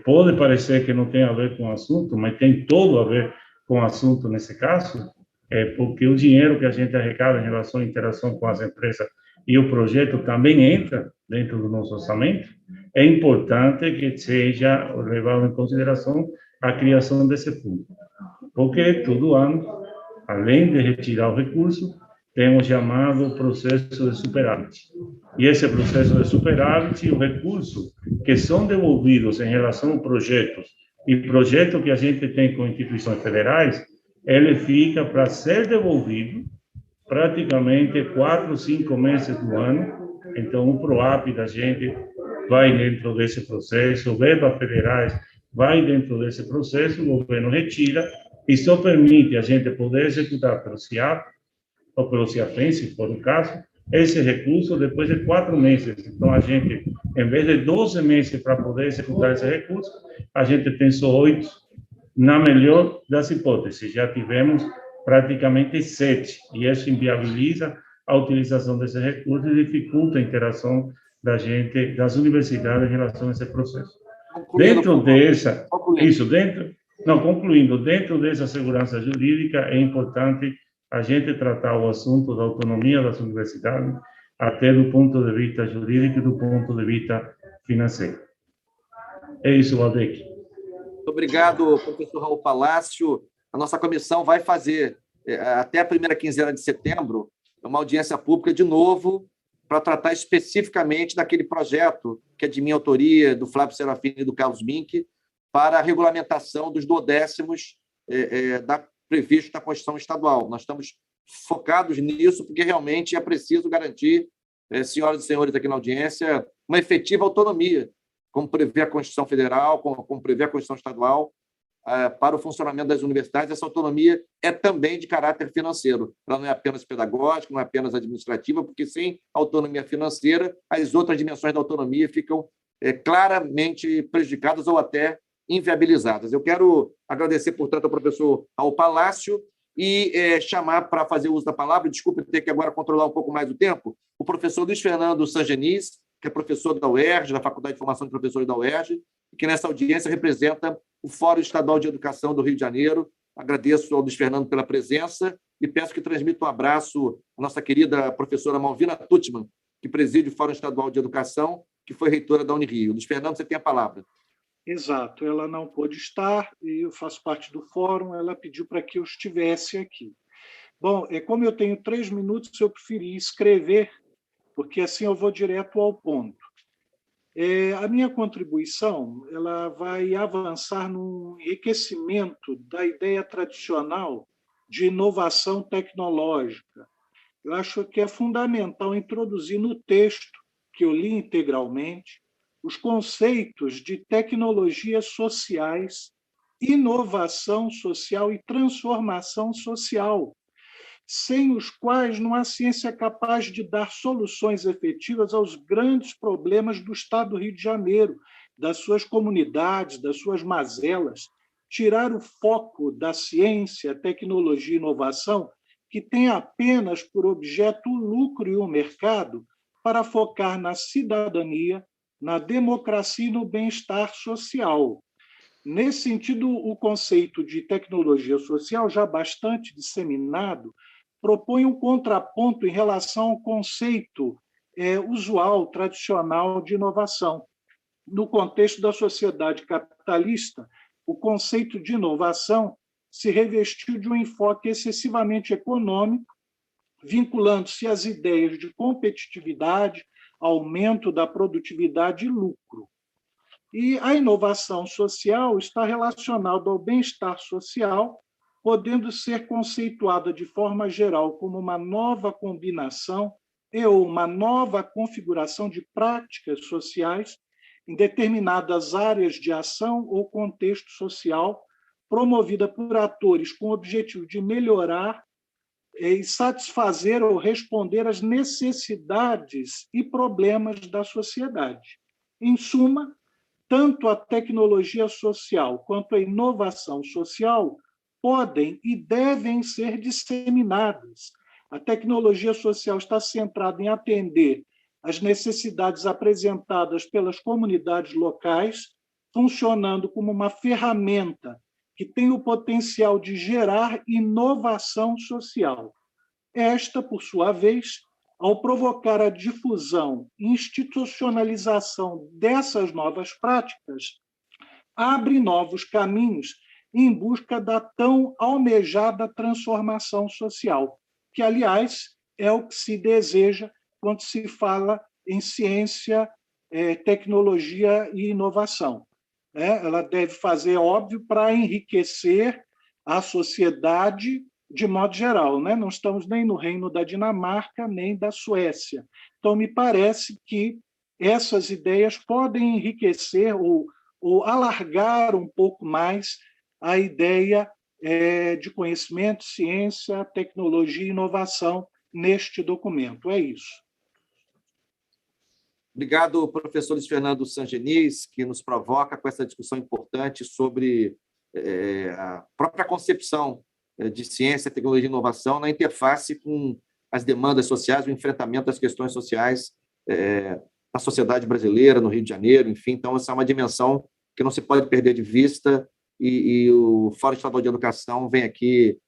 pode parecer que não tem a ver com o assunto, mas tem todo a ver com o assunto nesse caso, porque o dinheiro que a gente arrecada em relação à interação com as empresas e o projeto também entra dentro do nosso orçamento, é importante que seja levado em consideração a criação desse fundo. Porque todo ano, além de retirar o recurso, tem o chamado processo de superávit. E esse processo de superávit, o recurso que são devolvidos em relação a projetos, e projeto que a gente tem com instituições federais, ele fica para ser devolvido praticamente 4 ou 5 meses do ano. Então, o PROAP da gente vai dentro desse processo, verbas federais vai dentro desse processo, o governo retira e só permite a gente poder executar pelo CIAP, ou pelo CIAFEM, se for o caso, esse recurso depois de 4 meses. Então, a gente, em vez de 12 meses para poder executar esse recurso, a gente tem só 8, na melhor das hipóteses. Já tivemos praticamente 7, e isso inviabiliza a utilização desse recurso e dificulta a interação da gente, das universidades em relação a esse processo. Dentro dessa, concluindo, dentro dessa segurança jurídica, é importante a gente tratar o assunto da autonomia das universidades, até do ponto de vista jurídico e do ponto de vista financeiro. É isso, Valdec. Muito obrigado, professor Raul Palácio. A nossa comissão vai fazer, até a primeira quinzena de setembro, uma audiência pública de novo para tratar especificamente daquele projeto que é de minha autoria, do Flávio Serafini e do Carlos Mink, para a regulamentação dos duodécimos previsto na Constituição Estadual. Nós estamos focados nisso porque realmente é preciso garantir, senhoras e senhores aqui na audiência, uma efetiva autonomia, como prevê a Constituição Federal, como prevê a Constituição Estadual, para o funcionamento das universidades. Essa autonomia é também de caráter financeiro. Ela não é apenas pedagógica, não é apenas administrativa, porque sem autonomia financeira, as outras dimensões da autonomia ficam claramente prejudicadas ou até inviabilizadas. Eu quero agradecer, portanto, ao professor Raul Palácio e chamar para fazer uso da palavra, desculpe ter que agora controlar um pouco mais o tempo, o professor Luiz Fernando Sangenis, que é professor da UERJ, da Faculdade de Formação de Professores da UERJ, e que nessa audiência representa o Fórum Estadual de Educação do Rio de Janeiro. Agradeço ao Luiz Fernando pela presença e peço que transmita um abraço à nossa querida professora Malvina Tuttman, que preside o Fórum Estadual de Educação, que foi reitora da Unirio. Luiz Fernando, você tem a palavra. Exato, ela não pôde estar e eu faço parte do fórum, ela pediu para que eu estivesse aqui. Bom, como eu tenho 3 minutos, eu preferi escrever, porque assim eu vou direto ao ponto. A minha contribuição ela vai avançar no enriquecimento da ideia tradicional de inovação tecnológica. Eu acho que é fundamental introduzir no texto, que eu li integralmente, os conceitos de tecnologias sociais, inovação social e transformação social, sem os quais não há ciência capaz de dar soluções efetivas aos grandes problemas do Estado do Rio de Janeiro, das suas comunidades, das suas mazelas. Tirar o foco da ciência, tecnologia e inovação, que tem apenas por objeto o lucro e o mercado, para focar na cidadania, na democracia e no bem-estar social. Nesse sentido, o conceito de tecnologia social, já bastante disseminado, propõe um contraponto em relação ao conceito usual, tradicional de inovação. No contexto da sociedade capitalista, o conceito de inovação se revestiu de um enfoque excessivamente econômico, vinculando-se às ideias de competitividade, aumento da produtividade e lucro. E a inovação social está relacionada ao bem-estar social, podendo ser conceituada de forma geral como uma nova combinação ou uma nova configuração de práticas sociais em determinadas áreas de ação ou contexto social, promovida por atores com o objetivo de melhorar e satisfazer ou responder às necessidades e problemas da sociedade. Em suma, tanto a tecnologia social quanto a inovação social podem e devem ser disseminadas. A tecnologia social está centrada em atender às necessidades apresentadas pelas comunidades locais, funcionando como uma ferramenta que tem o potencial de gerar inovação social. Esta, por sua vez, ao provocar a difusão e institucionalização dessas novas práticas, abre novos caminhos em busca da tão almejada transformação social, que, aliás, é o que se deseja quando se fala em ciência, tecnologia e inovação. Ela deve fazer, óbvio, para enriquecer a sociedade de modo geral. Não estamos nem no reino da Dinamarca, nem da Suécia. Então, me parece que essas ideias podem enriquecer ou alargar um pouco mais a ideia de conhecimento, ciência, tecnologia e inovação neste documento. É isso. Obrigado, professor Luiz Fernando Sangenis, que nos provoca com essa discussão importante sobre a própria concepção de ciência, tecnologia e inovação na interface com as demandas sociais, o enfrentamento das questões sociais na sociedade brasileira, no Rio de Janeiro, enfim. Então, essa é uma dimensão que não se pode perder de vista e o Fórum Estadual de Educação vem aqui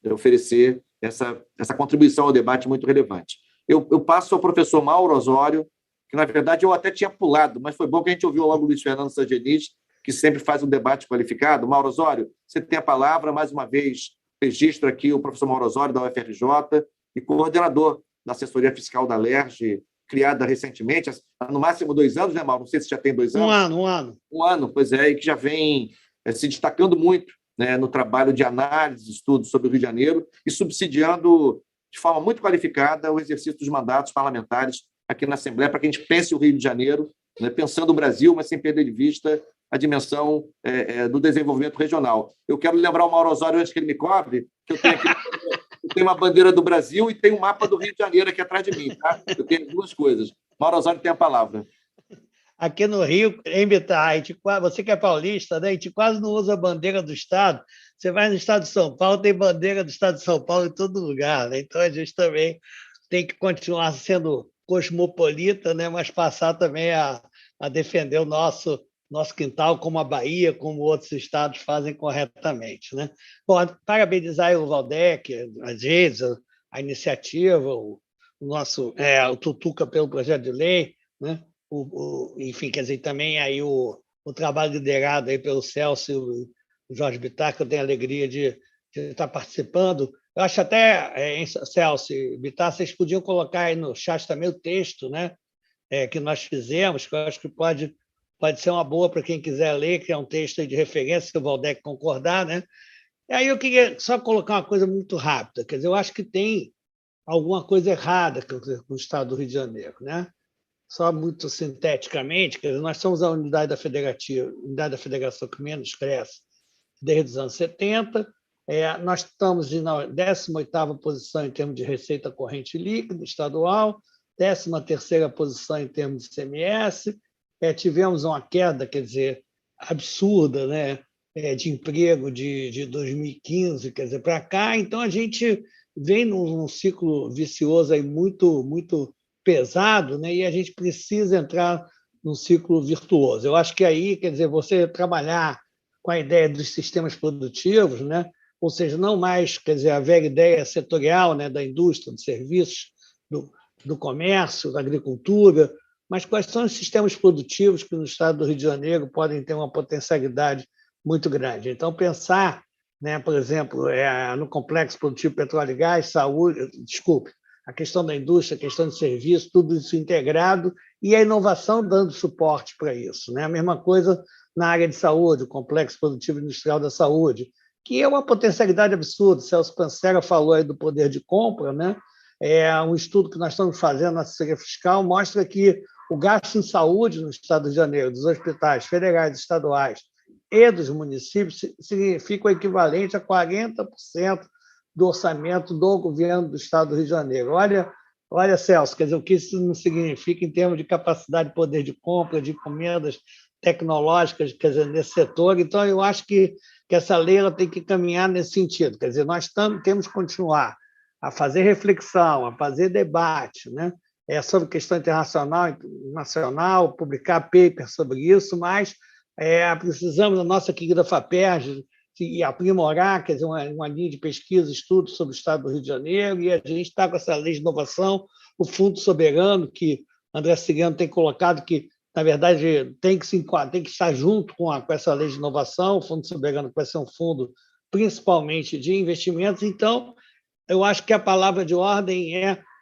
oferecer essa contribuição ao debate muito relevante. Eu passo ao professor Mauro Osório, que, na verdade, eu até tinha pulado, mas foi bom que a gente ouviu logo o Luiz Fernando Sangenis, que sempre faz um debate qualificado. Mauro Osório, você tem a palavra, mais uma vez, registro aqui o professor Mauro Osório, da UFRJ, e coordenador da assessoria fiscal da LERJ, criada recentemente, no máximo 2 anos, né, Mauro? Não sei se já tem 2 anos. Um ano. Um ano, pois é, e que já vem se destacando muito, né, no trabalho de análise, estudos sobre o Rio de Janeiro e subsidiando de forma muito qualificada o exercício dos mandatos parlamentares aqui na Assembleia, para que a gente pense o Rio de Janeiro, né, pensando o Brasil, mas sem perder de vista a dimensão do desenvolvimento regional. Eu quero lembrar o Mauro Osório, antes que ele me cobre, que eu tenho aqui eu tenho uma bandeira do Brasil e tem um mapa do Rio de Janeiro aqui atrás de mim. Tá? Eu tenho 2 coisas. Mauro Osório tem a palavra. Aqui no Rio, em Bitar, você que é paulista, né? A gente quase não usa a bandeira do Estado. Você vai no Estado de São Paulo, tem bandeira do Estado de São Paulo em todo lugar. Né? Então, a gente também tem que continuar sendo cosmopolita, né? Mas passar também a defender o nosso quintal, como a Bahia, como outros estados fazem corretamente. Né? Bom, parabenizar o Valdec, a Geisa, a iniciativa, o Tutuca pelo projeto de lei, né? Enfim, quer dizer, também aí o trabalho liderado aí pelo Celso e o Jorge Bittar, que eu tenho a alegria de estar participando. Eu acho até, Celso e Bittar, vocês podiam colocar aí no chat também o texto, né? que nós fizemos, que eu acho que pode ser uma boa para quem quiser ler, que é um texto aí de referência, se o Valdec concordar, né? E aí eu queria só colocar uma coisa muito rápida, quer dizer, eu acho que tem alguma coisa errada com o Estado do Rio de Janeiro, né? Só muito sinteticamente, quer dizer, nós somos a unidade da federação que menos cresce desde os anos 70, nós estamos na 18ª posição em termos de receita corrente líquida estadual, 13ª posição em termos de ICMS, tivemos uma queda, quer dizer, absurda, né, de emprego de 2015, quer dizer, para cá, então a gente vem num ciclo vicioso aí muito pesado, né, e a gente precisa entrar num ciclo virtuoso. Eu acho que aí, quer dizer, você trabalhar com a ideia dos sistemas produtivos, né, ou seja, não mais, quer dizer, a velha ideia setorial, né, da indústria, dos serviços, do comércio, da agricultura, mas quais são os sistemas produtivos que no estado do Rio de Janeiro podem ter uma potencialidade muito grande. Então, pensar, né, por exemplo, no complexo produtivo petróleo e gás, saúde, a questão da indústria, a questão de serviço, tudo isso integrado e a inovação dando suporte para isso, né? A mesma coisa na área de saúde, o complexo produtivo industrial da saúde, que é uma potencialidade absurda. O Celso Pancera falou aí do poder de compra, né? Um estudo que nós estamos fazendo na assessoria fiscal mostra que o gasto em saúde no estado do Rio de Janeiro, dos hospitais federais, estaduais e dos municípios, significa o equivalente a 40% do orçamento do governo do estado do Rio de Janeiro. Olha, Celso, quer dizer, o que isso não significa em termos de capacidade de poder de compra, de encomendas tecnológicas, quer dizer, nesse setor. Então, eu acho que essa lei ela tem que caminhar nesse sentido. Quer dizer, nós temos que continuar a fazer reflexão, a fazer debate, né? Sobre questão internacional, nacional, publicar paper sobre isso, mas precisamos da nossa querida FAPERJ e aprimorar, quer dizer, uma linha de pesquisa, estudo sobre o Estado do Rio de Janeiro, e a gente está com essa lei de inovação, o Fundo Soberano, que André Cigano tem colocado que, na verdade, tem que estar junto com essa lei de inovação, o Fundo Soberano vai ser um fundo principalmente de investimentos. Então, eu acho que a palavra de ordem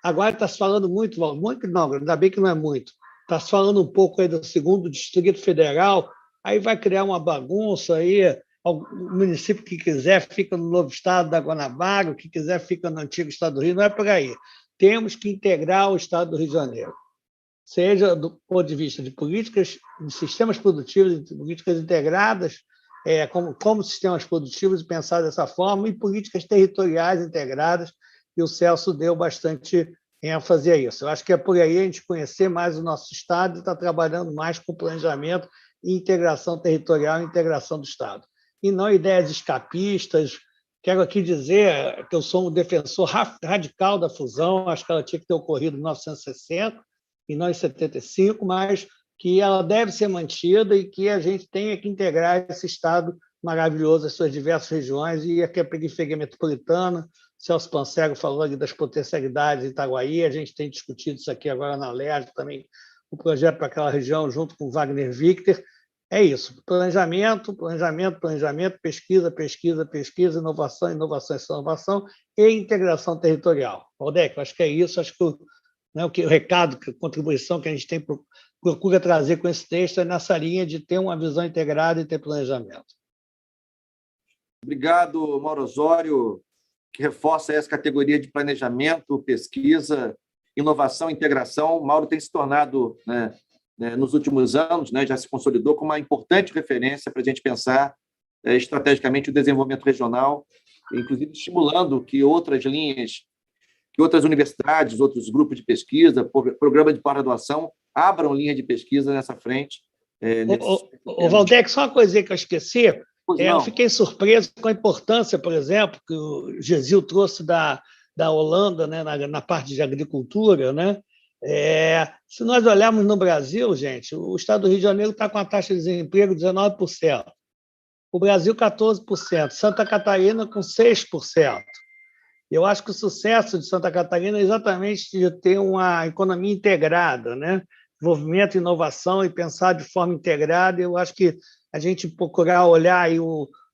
agora está se falando muito não, ainda bem que não é muito, está se falando um pouco aí do 2º Distrito Federal, aí vai criar uma bagunça aí, o município que quiser fica no novo estado da Guanabara, o que quiser fica no antigo estado do Rio, não é por aí. Temos que integrar o estado do Rio de Janeiro, seja do ponto de vista de políticas, de sistemas produtivos, de políticas integradas, como sistemas produtivos, e pensar dessa forma, e políticas territoriais integradas, e o Celso deu bastante ênfase a isso. Eu acho que é por aí a gente conhecer mais o nosso estado e estar trabalhando mais com planejamento e integração territorial e integração do estado. E não ideias escapistas. Quero aqui dizer que eu sou um defensor radical da fusão, acho que ela tinha que ter ocorrido em 1960 e não em 75, mas que ela deve ser mantida e que a gente tenha que integrar esse estado maravilhoso, as suas diversas regiões, e aqui a periferia metropolitana. Celso Pancero falou ali das potencialidades em Itaguaí, a gente tem discutido isso aqui agora na LERJ também, o projeto para aquela região, junto com o Wagner Victor. É isso, planejamento, pesquisa, inovação e integração territorial. Valdec, acho que é isso, acho que o recado, a contribuição que a gente tem procura trazer com esse texto é nessa linha de ter uma visão integrada e ter planejamento. Obrigado, Mauro Osório, que reforça essa categoria de planejamento, pesquisa, inovação e integração. Mauro tem se tornado, nos últimos anos, já se consolidou como uma importante referência para a gente pensar estrategicamente o desenvolvimento regional, inclusive estimulando que outras linhas, que outras universidades, outros grupos de pesquisa, programa de pós-graduação, abram linha de pesquisa nessa frente. Valdec, só uma coisinha que eu esqueci. Eu fiquei surpreso com a importância, por exemplo, que o Gesil trouxe da Holanda, na parte de agricultura, né? Se nós olharmos no Brasil, gente, o estado do Rio de Janeiro está com a taxa de desemprego de 19%, o Brasil 14%, Santa Catarina com 6%. Eu acho que o sucesso de Santa Catarina é exatamente de ter uma economia integrada, né? Desenvolvimento, inovação e pensar de forma integrada. Eu acho que a gente procurar olhar aí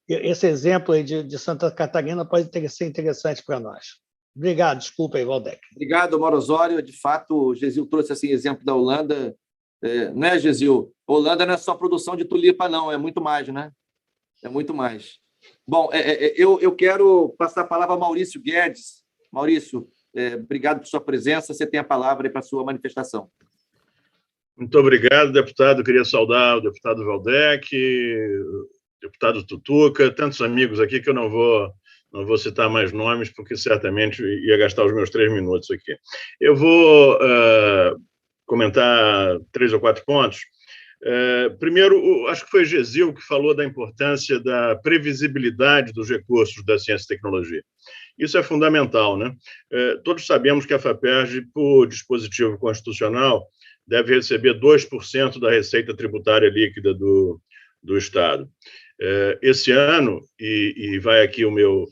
esse exemplo aí de Santa Catarina pode ser interessante para nós. Obrigado, desculpa aí, Valdec. Obrigado, Mauro Osório. De fato, o Gesil trouxe assim, exemplo da Holanda. Não é, Gesil? Holanda não é só produção de tulipa, não, é muito mais, né? É muito mais. Bom, eu quero passar a palavra ao Maurício Guedes. Maurício, obrigado por sua presença. Você tem a palavra aí para a sua manifestação. Muito obrigado, deputado. Queria saudar o deputado Valdec, o deputado Tutuca, tantos amigos aqui que eu não vou citar mais nomes, porque certamente ia gastar os meus 3 minutos aqui. Eu vou comentar 3 ou 4 pontos. Primeiro, acho que foi Gesil que falou da importância da previsibilidade dos recursos da ciência e tecnologia. Isso é fundamental, né? Todos sabemos que a FAPERJ, por dispositivo constitucional, deve receber 2% da receita tributária líquida do Estado. Esse ano, e vai aqui o meu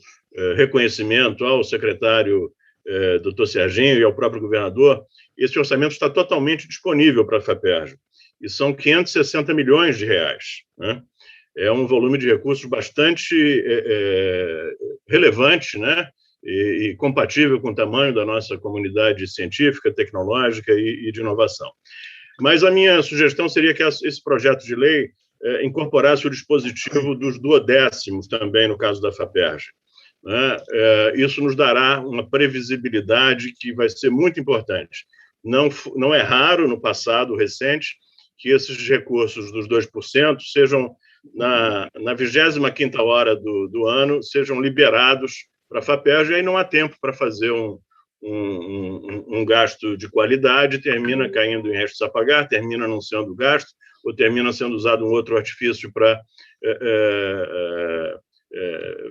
reconhecimento ao secretário Dr. Serginho e ao próprio governador, esse orçamento está totalmente disponível para a FAPERJ, e são 560 milhões de reais, né? É um volume de recursos bastante relevante, né? E compatível com o tamanho da nossa comunidade científica, tecnológica e de inovação. Mas a minha sugestão seria que esse projeto de lei incorporasse o dispositivo dos duodécimos também, no caso da FAPERJ, né? Isso nos dará uma previsibilidade que vai ser muito importante. Não é raro, no passado recente, que esses recursos dos 2% sejam, na 25ª hora do ano, sejam liberados para a FAPERJ, e aí não há tempo para fazer um gasto de qualidade, termina caindo em restos a pagar, termina não sendo gasto, ou termina sendo usado um outro artifício para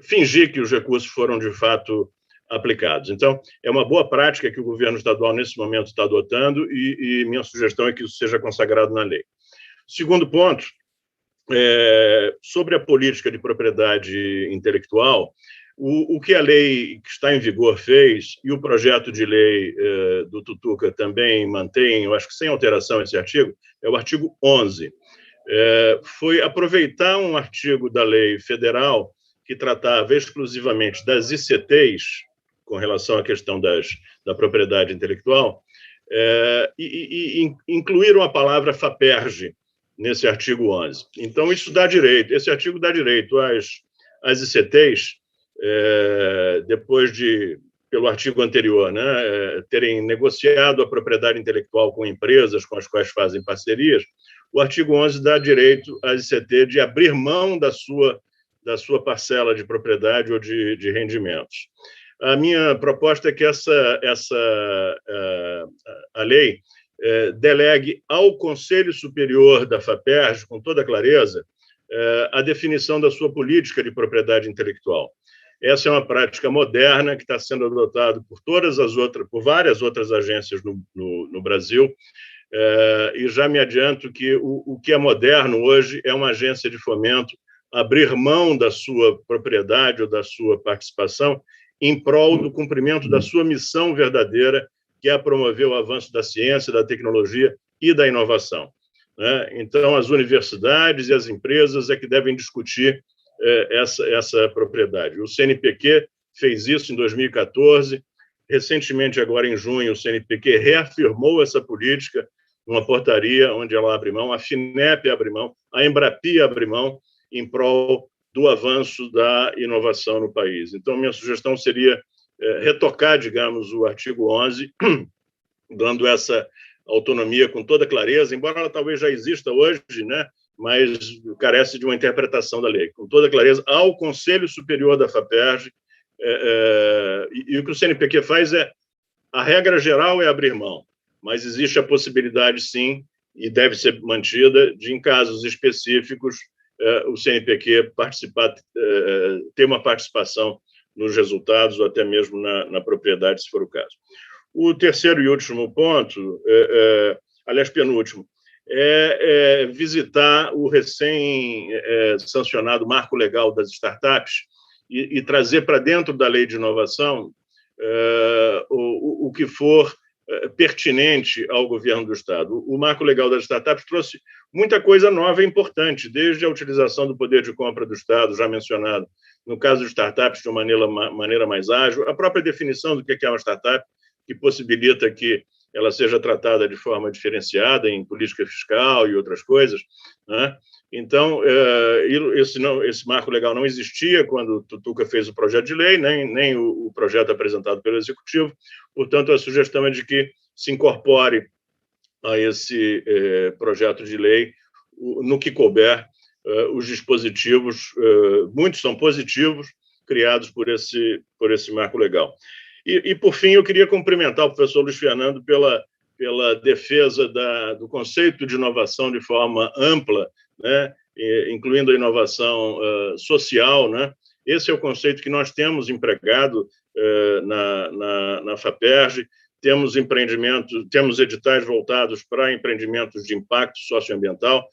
fingir que os recursos foram, de fato, aplicados. Então, é uma boa prática que o governo estadual, nesse momento, está adotando, e minha sugestão é que isso seja consagrado na lei. Segundo ponto, sobre a política de propriedade intelectual, o que a lei que está em vigor fez, e o projeto de lei do Tutuca também mantém, eu acho que sem alteração esse artigo, é o artigo 11. Foi aproveitar um artigo da lei federal que tratava exclusivamente das ICTs, com relação à questão da propriedade intelectual, e incluíram a palavra FAPERJ nesse artigo 11. Então, isso dá direito, esse artigo dá direito às ICTs, depois de, pelo artigo anterior, né, terem negociado a propriedade intelectual com empresas com as quais fazem parcerias, o artigo 11 dá direito às ICT de abrir mão da sua parcela de propriedade ou de rendimentos. A minha proposta é que a lei delegue ao Conselho Superior da FAPERJ, com toda clareza, a definição da sua política de propriedade intelectual. Essa é uma prática moderna que está sendo adotada por várias outras agências no Brasil, e já me adianto que o que é moderno hoje é uma agência de fomento abrir mão da sua propriedade ou da sua participação em prol do cumprimento da sua missão verdadeira, que é promover o avanço da ciência, da tecnologia e da inovação, né? Então, as universidades e as empresas é que devem discutir essa propriedade. O CNPq fez isso em 2014. Recentemente, agora em junho, o CNPq reafirmou essa política numa portaria onde ela abre mão, a FINEP abre mão, a Embrapi abre mão em prol do avanço da inovação no país. Então, minha sugestão seria retocar, digamos, o artigo 11, dando essa autonomia com toda clareza, embora ela talvez já exista hoje, né, mas carece de uma interpretação da lei, com toda clareza, ao Conselho Superior da FAPERJ, e o que o CNPq faz a regra geral é abrir mão, mas existe a possibilidade, sim, e deve ser mantida, de, em casos específicos, o CNPq ter uma participação nos resultados, ou até mesmo na propriedade, se for o caso. O terceiro e último ponto, aliás, penúltimo, é visitar o recém-sancionado Marco Legal das Startups e trazer para dentro da Lei de Inovação o que for pertinente ao governo do Estado. O Marco Legal das Startups trouxe muita coisa nova e importante, desde a utilização do poder de compra do Estado, já mencionado no caso de startups, de uma maneira mais ágil, a própria definição do que é uma startup, que possibilita que ela seja tratada de forma diferenciada em política fiscal e outras coisas, né? Então, esse marco legal não existia quando o Tutuca fez o projeto de lei, nem o projeto apresentado pelo Executivo, portanto, a sugestão é de que se incorpore a esse projeto de lei, no que couber, os dispositivos, muitos são positivos, criados por esse marco legal. E, por fim, eu queria cumprimentar o professor Luiz Fernando pela defesa do conceito de inovação de forma ampla, né, incluindo a inovação social, né? Esse é o conceito que nós temos empregado na FAPERJ. Temos editais voltados para empreendimentos de impacto socioambiental.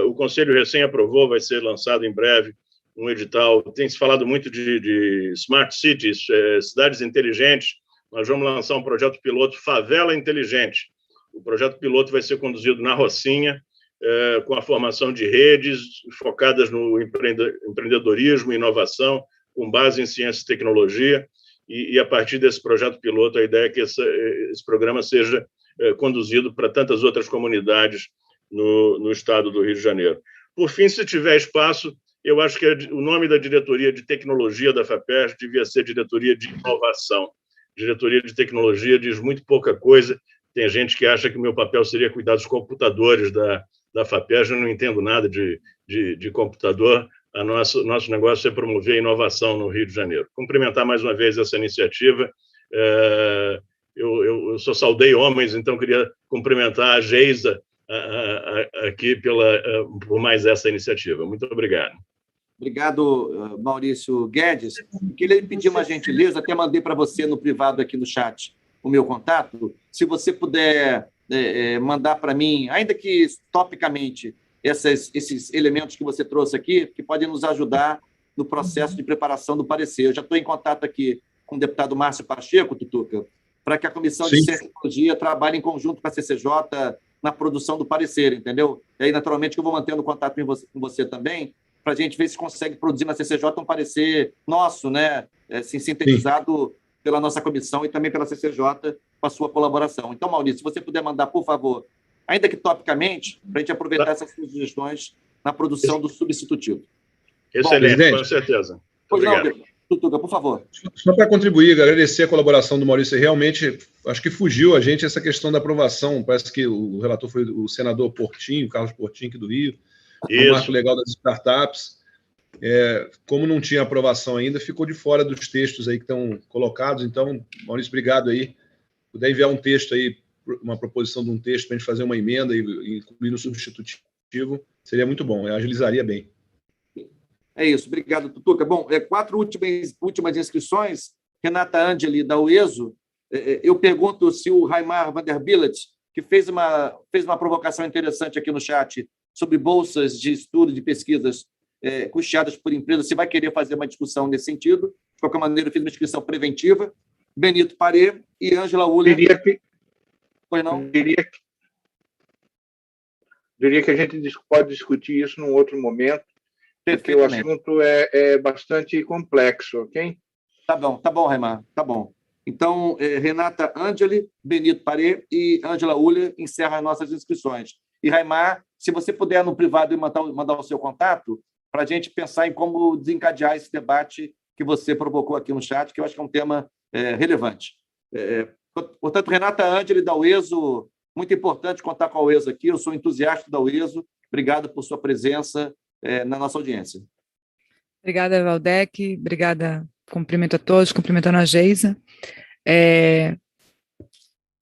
O Conselho recém aprovou, vai ser lançado em breve, um edital. Tem se falado muito de smart cities, cidades inteligentes. Nós vamos lançar um projeto piloto Favela Inteligente. O projeto piloto vai ser conduzido na Rocinha, com a formação de redes focadas no empreendedorismo e inovação, com base em ciência e tecnologia. E a partir desse projeto piloto, a ideia é que esse programa seja conduzido para tantas outras comunidades no estado do Rio de Janeiro. Por fim, se tiver espaço, eu acho que o nome da diretoria de tecnologia da FAPERJ devia ser diretoria de inovação. Diretoria de tecnologia diz muito pouca coisa. Tem gente que acha que o meu papel seria cuidar dos computadores da FAPERJ. Eu não entendo nada de computador. Nosso negócio é promover a inovação no Rio de Janeiro. Cumprimentar mais uma vez essa iniciativa. Eu só saudei homens, então queria cumprimentar a Geisa aqui por mais essa iniciativa. Muito obrigado. Obrigado, Maurício Guedes. Queria pedir uma gentileza, até mandei para você no privado aqui no chat o meu contato. Se você puder mandar para mim, ainda que topicamente, esses elementos que você trouxe aqui, que podem nos ajudar no processo de preparação do parecer. Eu já estou em contato aqui com o deputado Márcio Pacheco, Tutuca, para que a Comissão de Ciência e Tecnologia trabalhe em conjunto com a CCJ na produção do parecer, entendeu? E aí, naturalmente, que eu vou mantendo contato com você também, para a gente ver se consegue produzir na CCJ um parecer nosso, né? Assim, sintetizado pela nossa comissão e também pela CCJ, com a sua colaboração. Então, Maurício, se você puder mandar, por favor, ainda que topicamente, para a gente aproveitar essas sugestões na produção do substitutivo. Excelente, com certeza. Pois não, Tutuca, por favor. Só para contribuir, agradecer a colaboração do Maurício. Realmente, acho que fugiu a gente essa questão da aprovação. Parece que o relator foi o senador Portinho, Carlos Portinho, aqui do Rio. O marco legal das startups. Como não tinha aprovação ainda, ficou de fora dos textos aí que estão colocados. Então, Maurício, obrigado aí. Puder enviar um texto aí, uma proposição de um texto para a gente fazer uma emenda e incluir no substitutivo, seria muito bom, agilizaria bem. É isso, obrigado, Tutuca. Bom, 4 últimas inscrições. Renata Angeli, da UESO. Eu pergunto se o Raimar Vanderbilt, que fez uma provocação interessante aqui no chat sobre bolsas de estudo, de pesquisas custeadas por empresas, se vai querer fazer uma discussão nesse sentido. De qualquer maneira, eu fiz uma inscrição preventiva. Benito Paré e Ângela Uller. Pois não? Diria que a gente pode discutir isso num outro momento, porque o assunto é bastante complexo, ok? Tá bom, Raimar, tá bom. Então, Renata Angeli, Benito Paré e Ângela Uller encerram as nossas inscrições. E, Raimar, se você puder no privado mandar o seu contato, para a gente pensar em como desencadear esse debate que você provocou aqui no chat, que eu acho que é um tema relevante. Portanto, Renata Angeli, da UESO, muito importante contar com a UESO aqui, eu sou entusiasta da UESO, obrigado por sua presença na nossa audiência. Obrigada, Valdec, obrigada, cumprimento a todos, cumprimentando a Geisa.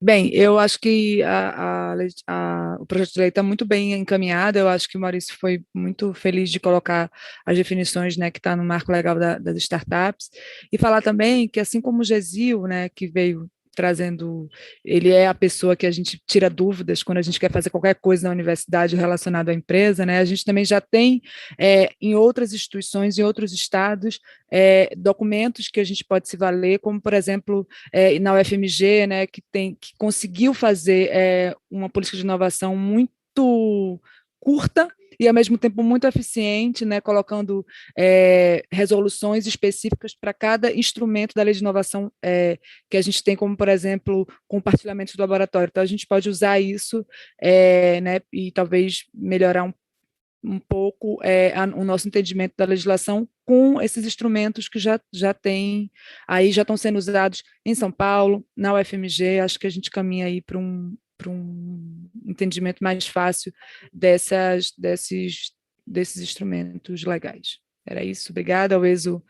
Bem, eu acho que o projeto de lei está muito bem encaminhado. Eu acho que o Maurício foi muito feliz de colocar as definições, né, que está no marco legal das startups, e falar também que, assim como o Gesil, né, que veio trazendo, ele é a pessoa que a gente tira dúvidas quando a gente quer fazer qualquer coisa na universidade relacionada à empresa, né? A gente também já tem em outras instituições, em outros estados, documentos que a gente pode se valer, como, por exemplo, na UFMG, né, que conseguiu fazer uma política de inovação muito curta e, ao mesmo tempo, muito eficiente, né, colocando resoluções específicas para cada instrumento da lei de inovação que a gente tem, como, por exemplo, compartilhamento do laboratório. Então, a gente pode usar isso, né, e talvez melhorar um pouco o nosso entendimento da legislação com esses instrumentos que já tem, aí já estão sendo usados em São Paulo, na UFMG. Acho que a gente caminha aí para um entendimento mais fácil desses instrumentos legais. Era isso, obrigada. O ESO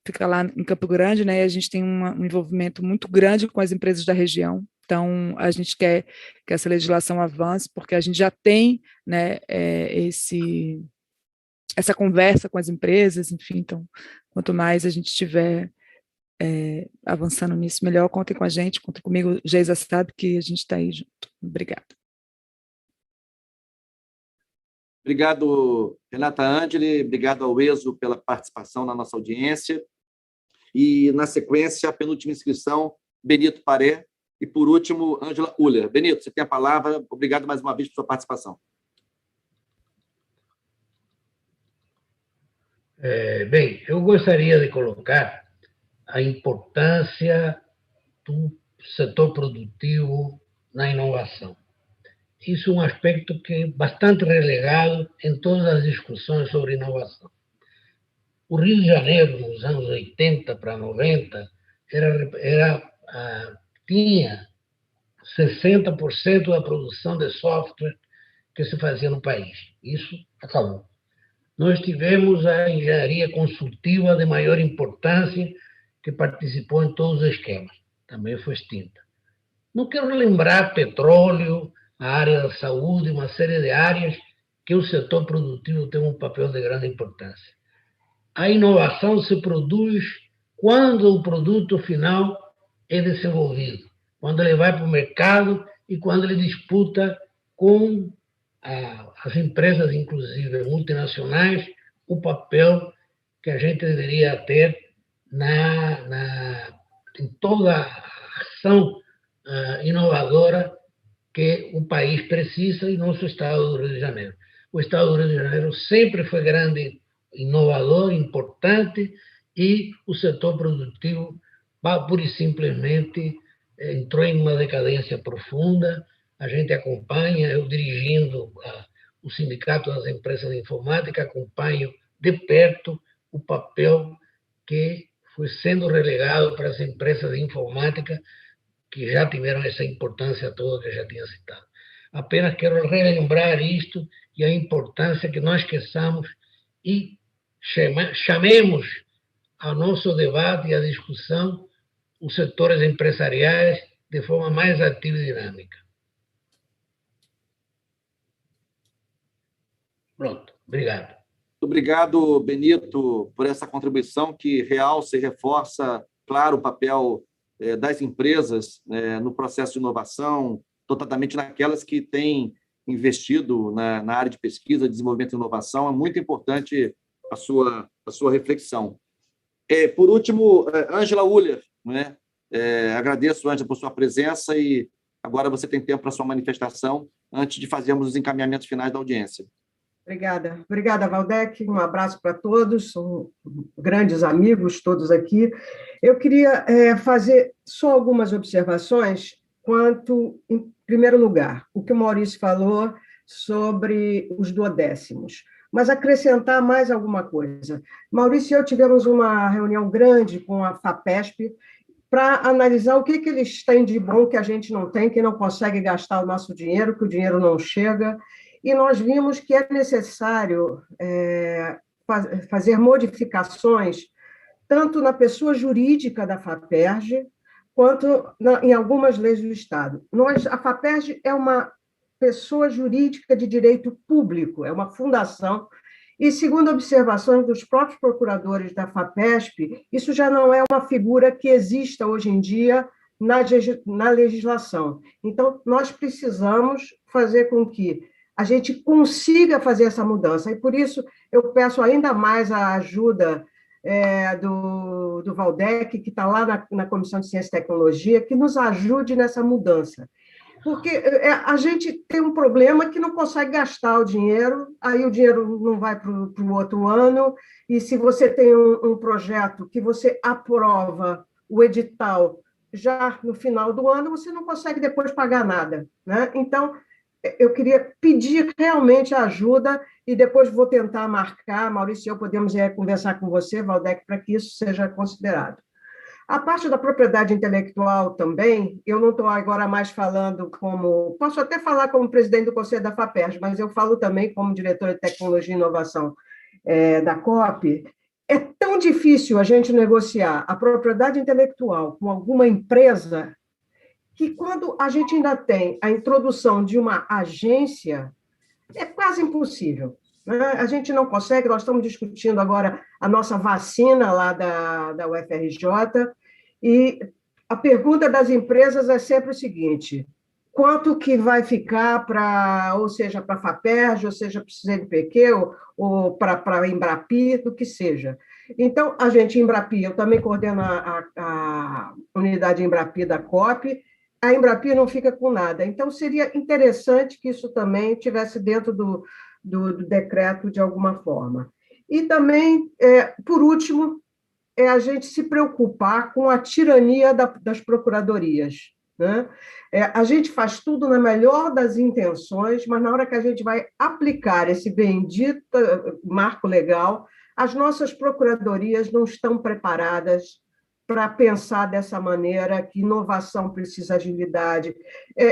fica lá em Campo Grande, né? A gente tem um envolvimento muito grande com as empresas da região. Então, a gente quer que essa legislação avance, porque a gente já tem, né, essa conversa com as empresas, enfim. Então, quanto mais a gente estiver avançando nisso, melhor. Contem com a gente, contem comigo. Geisa sabe que a gente está aí junto. Obrigada. Obrigado, Renata Angeli. Obrigado ao ESO pela participação na nossa audiência. E, na sequência, a penúltima inscrição, Benito Paré. E, por último, Ângela Uller. Benito, você tem a palavra. Obrigado mais uma vez por sua participação. Bem, eu gostaria de colocar a importância do setor produtivo na inovação. Isso é um aspecto que é bastante relegado em todas as discussões sobre inovação. O Rio de Janeiro, nos anos 80 para 90, tinha 60% da produção de software que se fazia no país. Isso acabou. Nós tivemos a engenharia consultiva de maior importância, que participou em todos os esquemas. Também foi extinta. Não quero lembrar petróleo, a área da saúde, uma série de áreas que o setor produtivo tem um papel de grande importância. A inovação se produz quando o produto final é desenvolvido, quando ele vai para o mercado e quando ele disputa com as empresas, inclusive multinacionais, o papel que a gente deveria ter em toda a ação inovadora que o país precisa, e nosso Estado do Rio de Janeiro. O Estado do Rio de Janeiro sempre foi grande, inovador, importante, e o setor produtivo, pura e simplesmente, entrou em uma decadência profunda. A gente acompanha, eu dirigindo o Sindicato das Empresas de Informática, acompanho de perto o papel que foi sendo relegado para as empresas de informática, que já tiveram essa importância toda que eu já tinha citado. Apenas quero relembrar isto e a importância que não esqueçamos e chamemos ao nosso debate e à discussão os setores empresariais de forma mais ativa e dinâmica. Pronto, obrigado. Obrigado, Benito, por essa contribuição que realça e reforça, claro, o papel das empresas no processo de inovação, totalmente naquelas que têm investido na área de pesquisa, desenvolvimento e inovação. É muito importante a sua reflexão. Por último, Ângela Uller, né? Agradeço, Ângela, por sua presença, e agora você tem tempo para sua manifestação antes de fazermos os encaminhamentos finais da audiência. Obrigada, Valdec. Um abraço para todos, são grandes amigos todos aqui. Eu queria fazer só algumas observações quanto, em primeiro lugar, o que o Maurício falou sobre os duodécimos, mas acrescentar mais alguma coisa. Maurício e eu tivemos uma reunião grande com a FAPESP para analisar o que eles têm de bom que a gente não tem, que não consegue gastar o nosso dinheiro, que o dinheiro não chega. E nós vimos que é necessário fazer modificações tanto na pessoa jurídica da FAPERJ, quanto em algumas leis do Estado. A FAPERJ é uma pessoa jurídica de direito público, é uma fundação, e, segundo observações dos próprios procuradores da FAPESP, isso já não é uma figura que exista hoje em dia na legislação. Então, nós precisamos fazer com que a gente consiga fazer essa mudança. E, por isso, eu peço ainda mais a ajuda do Valdec, que está lá na Comissão de Ciência e Tecnologia, que nos ajude nessa mudança. Porque a gente tem um problema que não consegue gastar o dinheiro, aí o dinheiro não vai para o outro ano, e se você tem um projeto que você aprova o edital já no final do ano, você não consegue depois pagar nada, né? Então, eu queria pedir realmente ajuda e depois vou tentar marcar, Maurício e eu podemos conversar com você, Valdec, para que isso seja considerado. A parte da propriedade intelectual também, eu não estou agora mais falando como... Posso até falar como presidente do Conselho da FAPERJ, mas eu falo também como diretora de Tecnologia e Inovação da COP. É tão difícil a gente negociar a propriedade intelectual com alguma empresa que, quando a gente ainda tem a introdução de uma agência, é quase impossível. A gente não consegue, nós estamos discutindo agora a nossa vacina lá da UFRJ, e a pergunta das empresas é sempre o seguinte: quanto que vai ficar ou seja, para a FAPERJ, ou seja, para o CNPq, ou para a Embrapi, do que seja. Então, a gente, Embrapi, eu também coordeno a unidade Embrapi da COP, a Embrapi não fica com nada. Então, seria interessante que isso também estivesse dentro do decreto de alguma forma. E também, por último, a gente se preocupar com a tirania das procuradorias, né? A gente faz tudo na melhor das intenções, mas na hora que a gente vai aplicar esse bendito marco legal, as nossas procuradorias não estão preparadas para pensar dessa maneira, que inovação precisa agilidade,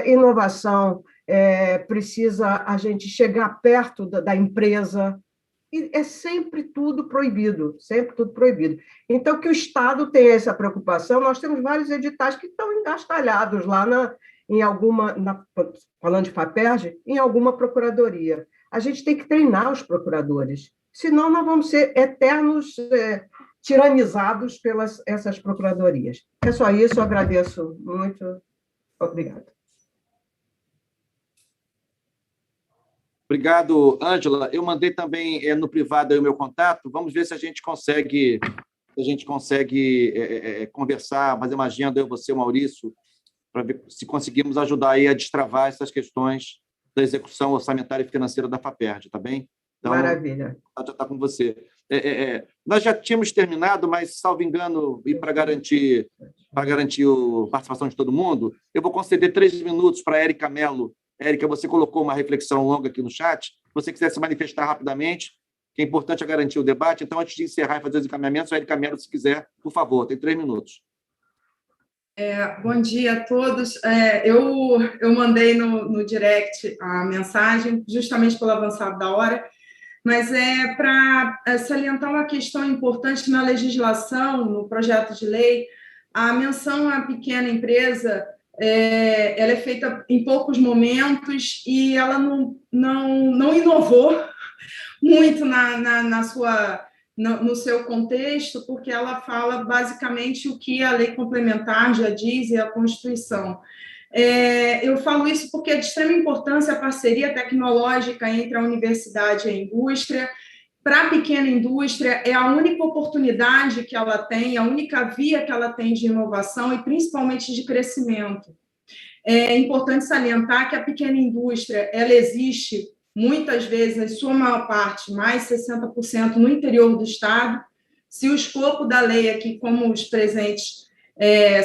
inovação precisa a gente chegar perto da empresa, e é sempre tudo proibido, sempre tudo proibido. Então, que o Estado tenha essa preocupação, nós temos vários editais que estão engastalhados lá falando de FAPERJ, em alguma procuradoria. A gente tem que treinar os procuradores, senão nós vamos ser eternos tiranizados pelas essas procuradorias. É só isso, eu agradeço muito. Obrigada. Obrigado, Ângela. Eu mandei também no privado aí o meu contato. Vamos ver se a gente consegue conversar, fazer uma agenda, eu, você, o Maurício, para ver se conseguimos ajudar aí a destravar essas questões da execução orçamentária e financeira da FAPERJ, tá bem? Então, maravilha. Já está com você. Nós já tínhamos terminado, mas, salvo engano, e para garantir a participação de todo mundo, eu vou conceder 3 minutos para a Érica Mello. Érica, você colocou uma reflexão longa aqui no chat. Se você quiser se manifestar rapidamente, que é importante garantir o debate. Então, antes de encerrar e fazer os encaminhamentos, a Érica Mello, se quiser, por favor, tem 3 minutos. Bom dia a todos. Eu mandei no direct a mensagem, justamente pelo avançado da hora, mas para salientar uma questão importante na legislação, no projeto de lei, a menção à pequena empresa, ela é feita em poucos momentos e ela não inovou muito no seu contexto, porque ela fala basicamente o que a lei complementar já diz e a Constituição. Eu falo isso porque é de extrema importância a parceria tecnológica entre a universidade e a indústria. Para a pequena indústria, é a única oportunidade que ela tem, a única via que ela tem de inovação e principalmente de crescimento. É importante salientar que a pequena indústria ela existe muitas vezes, em sua maior parte, mais 60% no interior do Estado. Se o escopo da lei aqui, como os presentes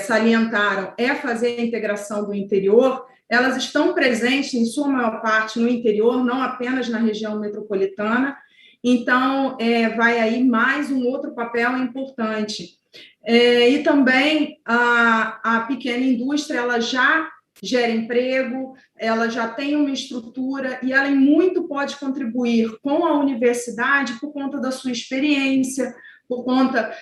salientaram, é fazer a integração do interior, elas estão presentes, em sua maior parte, no interior, não apenas na região metropolitana. Então, vai aí mais um outro papel importante. E também a pequena indústria ela já gera emprego, ela já tem uma estrutura e ela em muito pode contribuir com a universidade por conta da sua experiência, por conta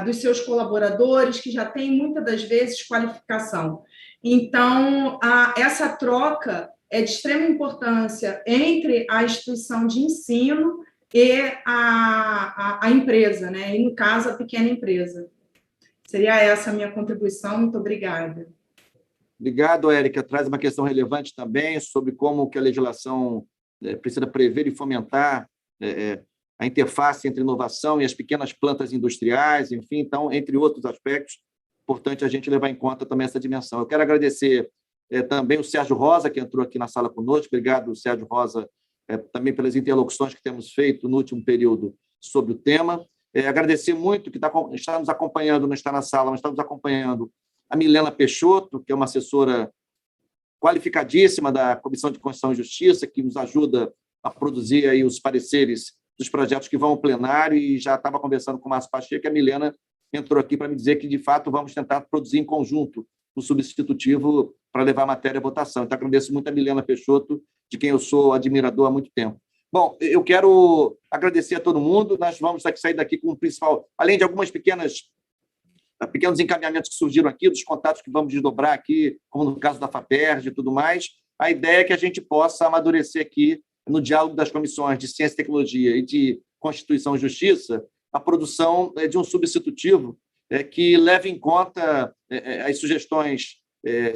dos seus colaboradores, que já têm, muitas das vezes, qualificação. Então, essa troca é de extrema importância entre a instituição de ensino e a empresa, né? E, no caso, a pequena empresa. Seria essa a minha contribuição. Muito obrigada. Obrigado, Érica. Traz uma questão relevante também sobre como que a legislação precisa prever e fomentar a interface entre inovação e as pequenas plantas industriais, enfim, então, entre outros aspectos, importante a gente levar em conta também essa dimensão. Eu quero agradecer também o Sérgio Rosa, que entrou aqui na sala conosco. Obrigado, Sérgio Rosa, também pelas interlocuções que temos feito no último período sobre o tema. Agradecer muito que está nos acompanhando, não está na sala, mas está nos acompanhando a Milena Peixoto, que é uma assessora qualificadíssima da Comissão de Constituição e Justiça, que nos ajuda a produzir aí os pareceres dos projetos que vão ao plenário, e já estava conversando com o Márcio Pacheco, e a Milena entrou aqui para me dizer que, de fato, vamos tentar produzir em conjunto o substitutivo para levar a matéria à votação. Então, agradeço muito a Milena Peixoto, de quem eu sou admirador há muito tempo. Bom, eu quero agradecer a todo mundo. Nós vamos sair daqui com o principal, além de algumas pequenos encaminhamentos que surgiram aqui, dos contatos que vamos desdobrar aqui, como no caso da FAPERJ e tudo mais. A ideia é que a gente possa amadurecer aqui, no diálogo das comissões de Ciência e Tecnologia e de Constituição e Justiça, a produção de um substitutivo que leve em conta as sugestões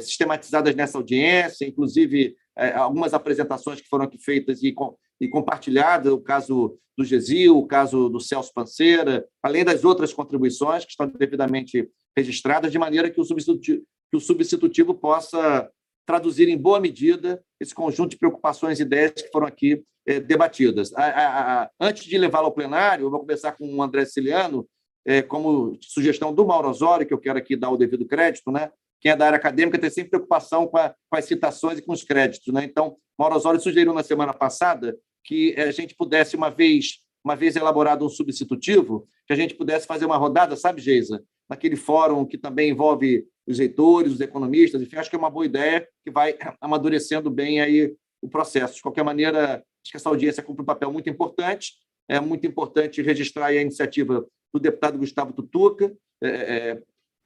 sistematizadas nessa audiência, inclusive algumas apresentações que foram aqui feitas e compartilhadas, o caso do Gesil, o caso do Celso Panceira, além das outras contribuições que estão devidamente registradas, de maneira que o substitutivo possa traduzir em boa medida esse conjunto de preocupações e ideias que foram aqui debatidas. Antes de levá-lo ao plenário, eu vou começar com o André Ciliano, como sugestão do Mauro Osório, que eu quero aqui dar o devido crédito, né? Quem é da área acadêmica tem sempre preocupação com as citações e com os créditos, né? Então, Mauro Osório sugeriu na semana passada que a gente pudesse, uma vez elaborado um substitutivo, que a gente pudesse fazer uma rodada, sabe, Geisa? Naquele fórum que também envolve os reitores, os economistas, enfim, acho que é uma boa ideia que vai amadurecendo bem aí o processo. De qualquer maneira, acho que essa audiência cumpre um papel muito importante. É muito importante registrar aí a iniciativa do deputado Gustavo Tutuca,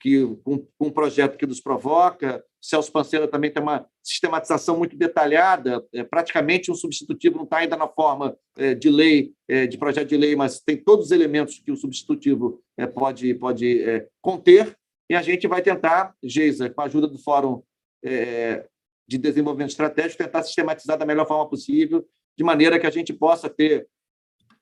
que com um projeto que nos provoca. Celso Panceira também tem uma sistematização muito detalhada, praticamente um substitutivo não está ainda na forma de lei, de projeto de lei, mas tem todos os elementos que o substitutivo pode conter, e a gente vai tentar, Geisa, com a ajuda do Fórum de Desenvolvimento Estratégico, tentar sistematizar da melhor forma possível, de maneira que a gente possa ter,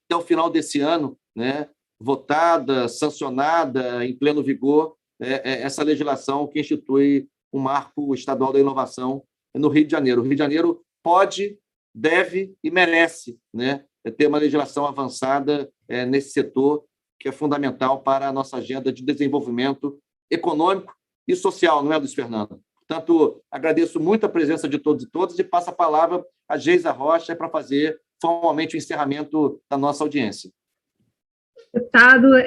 até o final desse ano, né, votada, sancionada, em pleno vigor, essa legislação que institui o Marco Estadual da Inovação no Rio de Janeiro. O Rio de Janeiro pode, deve e merece, né, ter uma legislação avançada nesse setor, que é fundamental para a nossa agenda de desenvolvimento econômico e social, não é, Luiz Fernando? Portanto, agradeço muito a presença de todos e todas e passo a palavra a Geisa Rocha para fazer formalmente o encerramento da nossa audiência. Deputado,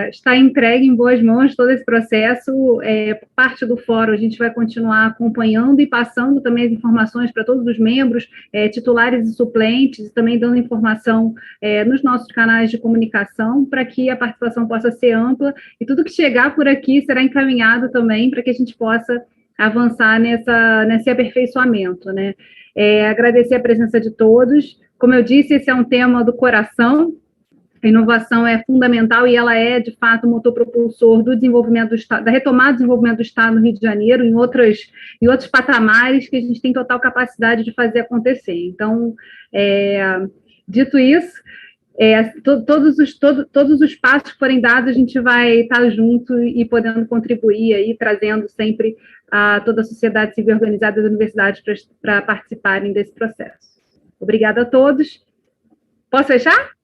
está entregue em boas mãos todo esse processo. Por parte do fórum, a gente vai continuar acompanhando e passando também as informações para todos os membros, titulares e suplentes, e também dando informação nos nossos canais de comunicação, para que a participação possa ser ampla, e tudo que chegar por aqui será encaminhado também para que a gente possa avançar nesse aperfeiçoamento, né? Agradecer a presença de todos. Como eu disse, esse é um tema do coração. A inovação é fundamental e ela é, de fato, o motor propulsor do desenvolvimento do Estado, da retomada do desenvolvimento do Estado no Rio de Janeiro, em outros patamares que a gente tem total capacidade de fazer acontecer. Então, dito isso, todos os passos que forem dados, a gente vai estar junto e podendo contribuir aí, trazendo sempre a toda a sociedade civil organizada das universidades para participarem desse processo. Obrigada a todos. Posso fechar?